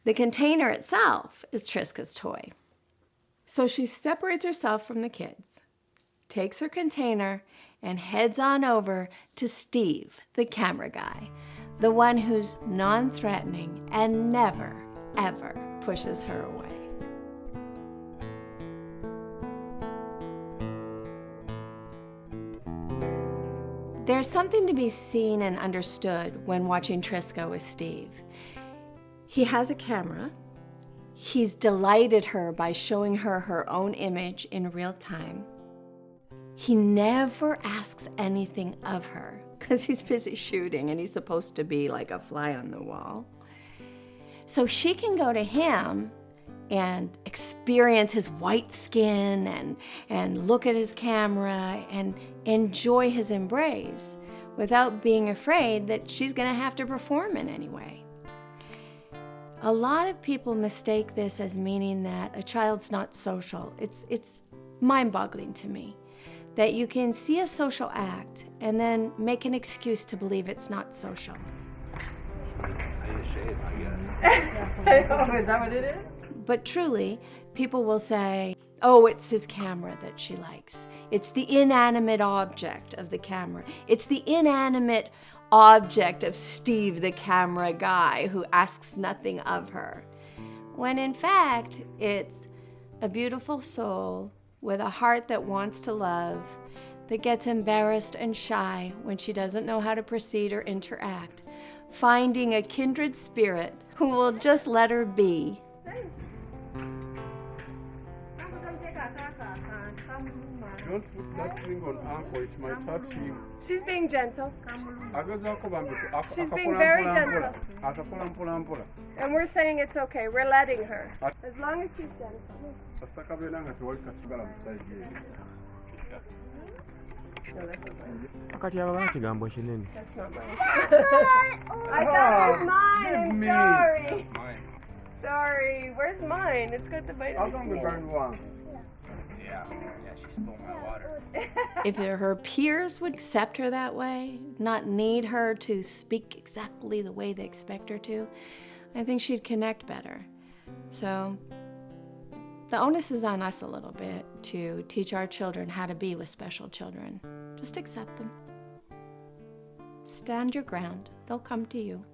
Speaker 4: The container itself is Trisca's toy. So she separates herself from the kids, takes her container, and heads on over to Steve, the camera guy, the one who's non-threatening and never, ever pushes her away. There's something to be seen and understood when watching Trisca with Steve. He has a camera. He's delighted her by showing her her own image in real time. He never asks anything of her because he's busy shooting and he's supposed to be like a fly on the wall. So she can go to him and experience his white skin and look at his camera and enjoy his embrace without being afraid that she's going to have to perform in any way. A lot of people mistake this as meaning that a child's not social. It's mind-boggling to me that you can see a social act and then make an excuse to believe it's not social.
Speaker 9: I need a shave, I guess.
Speaker 3: Oh, is that what it is?
Speaker 4: But truly, people will say, oh, it's his camera that she likes. It's the inanimate object of the camera. It's the inanimate object of Steve, the camera guy, who asks nothing of her. When in fact, it's a beautiful soul with a heart that wants to love, that gets embarrassed and shy when she doesn't know how to proceed or interact, finding a kindred spirit who will just let her be.
Speaker 9: Don't put that thing on uncle, it might touch him.
Speaker 3: She's being gentle.
Speaker 9: She's
Speaker 3: She's being very gentle. And we're saying it's okay. We're letting her. As long as she's gentle. No, that's not mine. That's not mine. I thought it was mine. I'm sorry. Sorry. Where's mine? It's got the vitamin C.
Speaker 9: Yeah, she stole my water.
Speaker 4: If her peers would accept her that way, not need her to speak exactly the way they expect her to, I think she'd connect better. So the onus is on us a little bit to teach our children how to be with special children. Just accept them. Stand your ground. They'll come to you.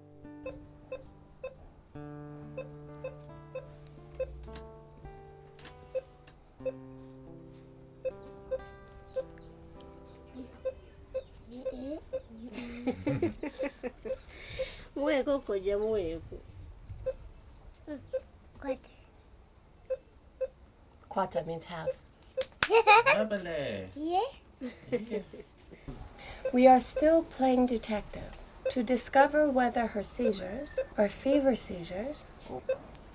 Speaker 4: Kwata means have. We are still playing detective to discover whether her seizures are fever seizures,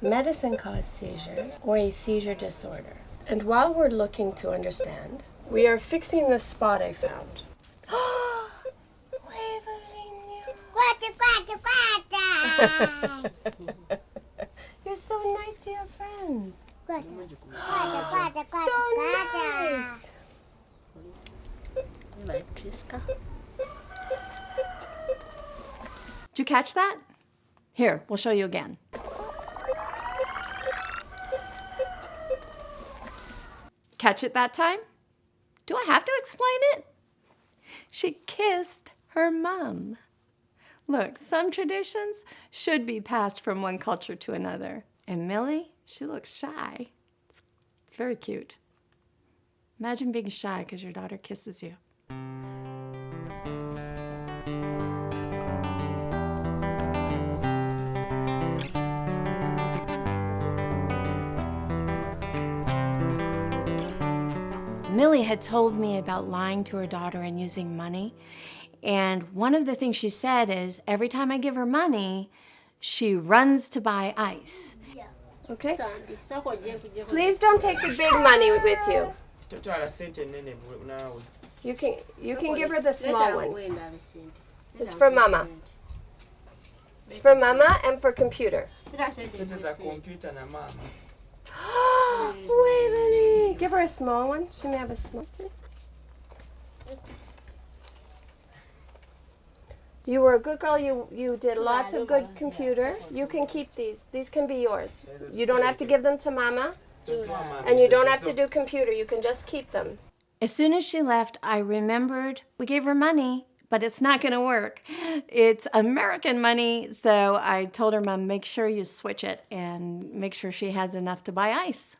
Speaker 4: medicine-caused seizures, or a seizure disorder. And while we're looking to understand, we are fixing the spot I found. You're so nice to your friends.
Speaker 3: nice.
Speaker 7: Like Trisca.
Speaker 4: Did you catch that? Here, we'll show you again. Catch it that time? Do I have to explain it? She kissed her mom. Look, some traditions should be passed from one culture to another. And Millie, she looks shy. It's very cute. Imagine being shy because your daughter kisses you. Millie had told me about lying to her daughter and using money. And one of the things she said is every time I give her money, she runs to buy ice. Okay? Please don't take the big money with you. You can give her the small one. It's for Mama. It's for Mama and for computer. Wait, Lily. Give her a small one. She may have a small one. You were a good girl. You did lots of good computer. You can keep these. These can be yours. You don't have to give them to Mama. And you don't have to do computer. You can just keep them. As soon as she left, I remembered we gave her money, but it's not going to work. It's American money, so I told her, Mom, make sure you switch it and make sure she has enough to buy ice.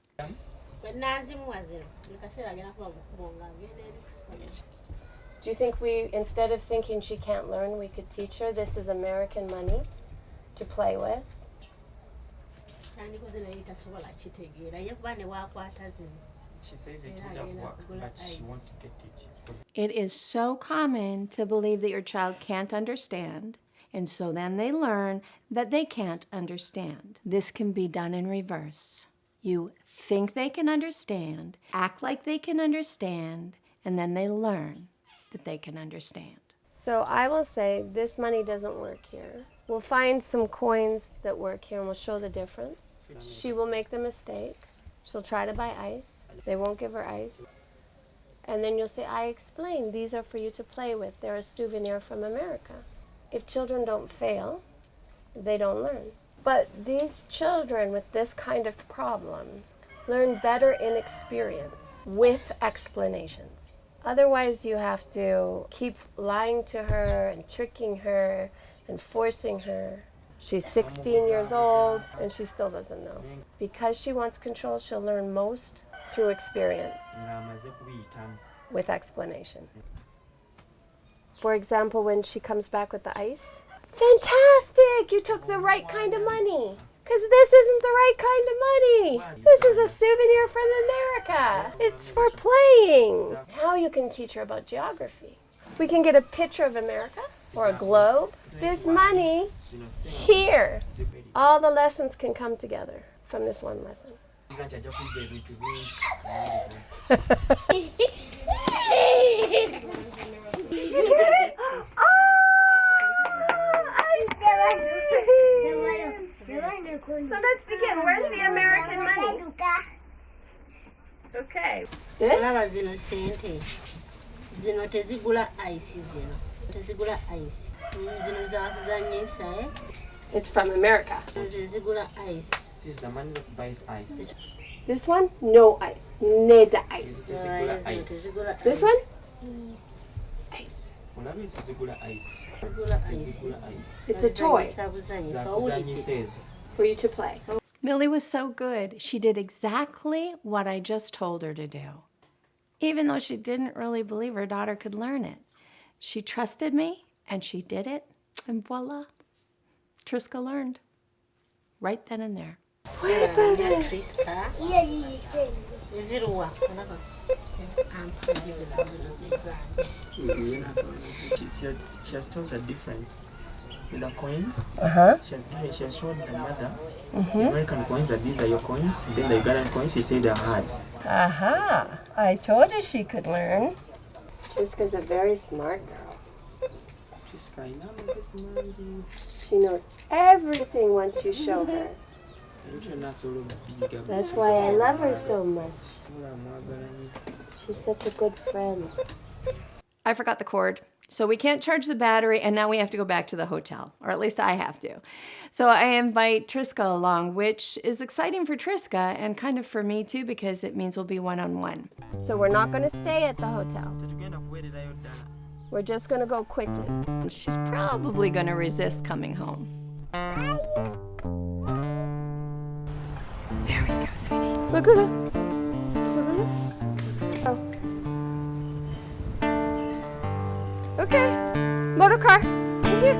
Speaker 4: Do you think we, instead of thinking she can't learn, we could teach her this is American money to play with?
Speaker 8: She says it would have worked, but she won't get it.
Speaker 4: It is so common to believe that your child can't understand, and so then they learn that they can't understand. This can be done in reverse. You think they can understand, act like they can understand, and then they learn that they can understand. So I will say this money doesn't work here. We'll find some coins that work here and we'll show the difference. She will make the mistake. She'll try to buy ice. They won't give her ice. And then you'll say, I explained, these are for you to play with. They're a souvenir from America. If children don't fail, they don't learn. But these children with this kind of problem learn better in experience with explanations. Otherwise, you have to keep lying to her and tricking her and forcing her. She's 16 years old and she still doesn't know. Because she wants control, she'll learn most through experience with explanation. For example, when she comes back with the ice, fantastic, you took the right kind of money. Because this isn't the right kind of money. This is a souvenir from America. It's for playing. Now you can teach her about geography. We can get a picture of America or a globe. This money here. All the lessons can come together from this one lesson. So let's begin. Where's the American money? Okay. This?
Speaker 7: Zino tezigula ice zino. Tezigula ice. Zino za kuzanyisa eh.
Speaker 4: It's from America.
Speaker 7: Tezigula ice.
Speaker 8: This is the man that buys ice.
Speaker 4: This one? No ice. Neda ice. This one? Ice. It's a toy for you to play. Millie was so good. She did exactly what I just told her to do. Even though she didn't really believe her daughter could learn it. She trusted me, and she did it, and voila, Trisca learned. Right then and there.
Speaker 7: Trisca.
Speaker 8: She has told the difference. With the coins, she has showed the mother the American coins that these are your coins. Then the Ugandan coins, she said they're hers.
Speaker 4: Aha! I told her she could learn. Trisca's a very smart girl.
Speaker 8: Trisca,
Speaker 4: She knows everything once you show her.
Speaker 3: That's why I love her so much. She's such a good friend.
Speaker 4: I forgot the cord, so we can't charge the battery, and now we have to go back to the hotel, or at least I have to. So I invite Trisca along, which is exciting for Trisca and kind of for me too, because it means we'll be one-on-one.
Speaker 3: So we're not going to stay at the hotel. We're just going to go quickly.
Speaker 4: She's probably going to resist coming home. There we go, sweetie.
Speaker 3: Look at her. Oh. Okay. Motor car. In here.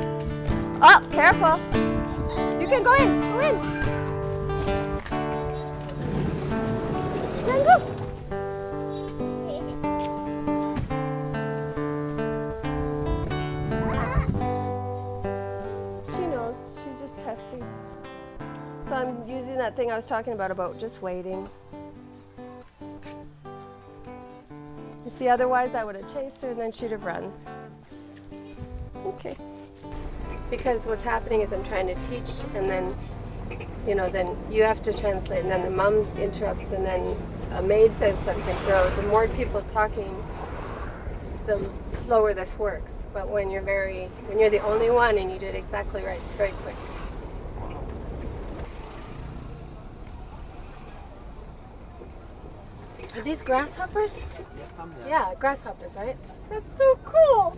Speaker 3: Oh, careful. You can go in. Go in. Then go. She knows. She's just testing. So I'm using that thing I was talking about just waiting. You see, otherwise I would have chased her and then she'd have run. Okay. Because what's happening is I'm trying to teach and then, then you have to translate and then the mom interrupts and then a maid says something. So the more people talking, the slower this works. But when you're the only one and you do it exactly right, it's very quick. Are these grasshoppers? Yeah, grasshoppers, right? That's so cool.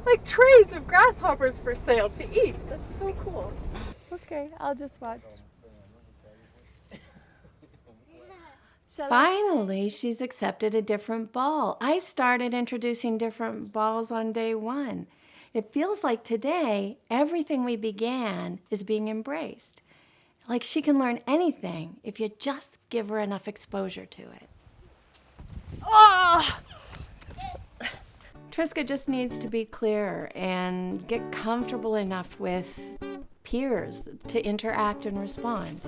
Speaker 3: Like trays of grasshoppers for sale to eat. That's so cool. Okay, I'll just watch.
Speaker 4: Finally, she's accepted a different ball. I started introducing different balls on day one. It feels like today, everything we began is being embraced. Like she can learn anything if you just give her enough exposure to it.
Speaker 3: Oh!
Speaker 4: Trisca just needs to be clearer and get comfortable enough with peers to interact and respond.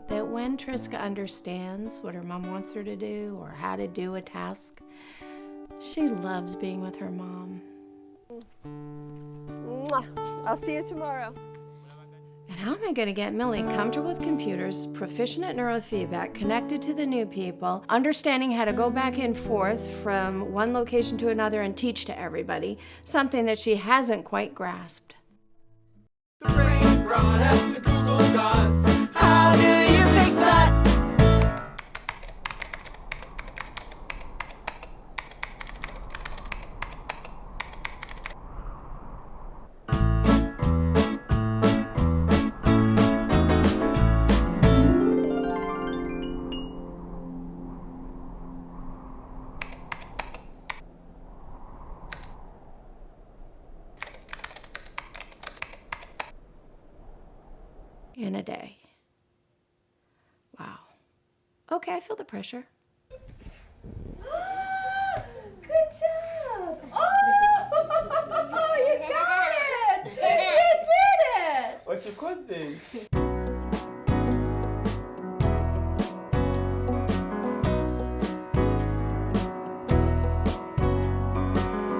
Speaker 4: That when Trisca understands what her mom wants her to do or how to do a task, she loves being with her mom.
Speaker 3: I'll see you tomorrow.
Speaker 4: And how am I going to get Millie comfortable with computers, proficient at neurofeedback, connected to the new people, understanding how to go back and forth from one location to another and teach to everybody, something that she hasn't quite grasped?
Speaker 2: The brain brought us the Google Docs. How do you fix that?
Speaker 4: In a day. Wow. Okay, I feel the pressure.
Speaker 3: Good job! Oh, you got it! You did it!
Speaker 8: What you causing?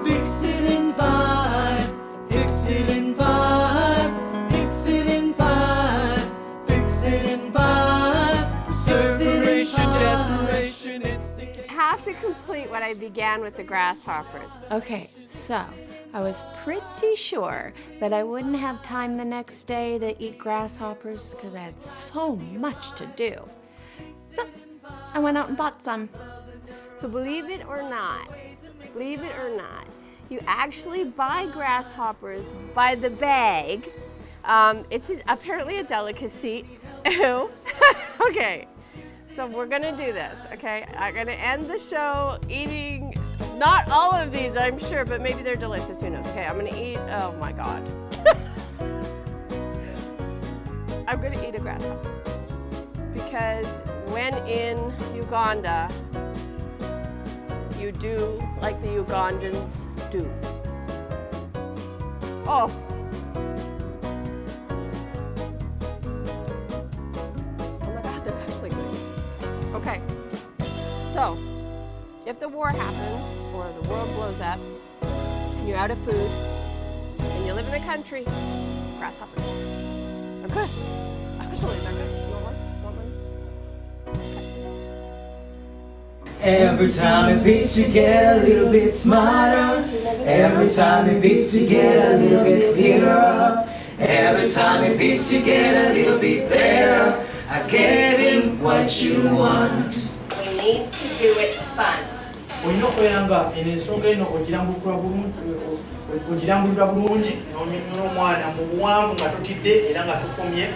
Speaker 2: Fix it in 5. Fix it in 5. Fix it in 5. Fix it in 5. Perseveration, desperation, instinct.
Speaker 3: Have to complete what I began with the grasshoppers.
Speaker 4: Okay, so I was pretty sure that I wouldn't have time the next day to eat grasshoppers because I had so much to do. So I went out and bought some.
Speaker 3: So believe it or not, you actually buy grasshoppers by the bag. It's apparently a delicacy. Ew. Okay, so we're gonna do this, okay? I'm gonna end the show eating, not all of these, I'm sure, but maybe they're delicious, who knows? Okay, I'm gonna eat, oh my God. I'm going to eat a grasshopper. Because when in Uganda, you do like the Ugandans do. Oh. Oh my God, they're actually good. Okay. So, if the war happens or the world blows up and you're out of food and you live in a country, grasshoppers. They're good. Actually, they're good. You want one? Want one?
Speaker 2: Every time it beats, you get a little bit smarter. Every time it beats, you get a little bit clearer. Every time it beats, you get a little bit better at getting what you want.
Speaker 3: We need to do it fun.
Speaker 1: olina okweyanga eno ensonga eno ogirambulira bulungi n'omwana mu buwanvu nga totidde era nga tukomye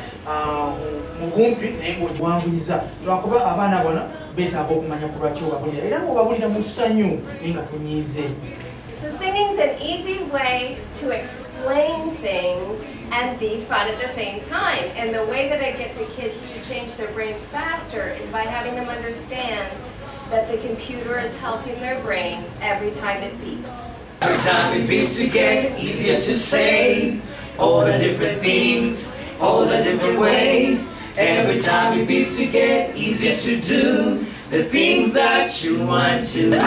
Speaker 1: mu bumpi naye ng'ogiwanvuyiza lwakuba abaana bona beetaaga okumanya ku lwaki obabulira era ng'obabulira mu ssanyu naye nga tonyiize.
Speaker 3: So singing's an easy way to explain things and be fun at the same time. And the way that I get the kids to change their brains faster is by having them understand that the computer is helping their brains every time it beeps.
Speaker 2: Every time it beats, it gets easier to say all the different things, all the different ways. Every time it beeps, it gets easier to do the things that you want to.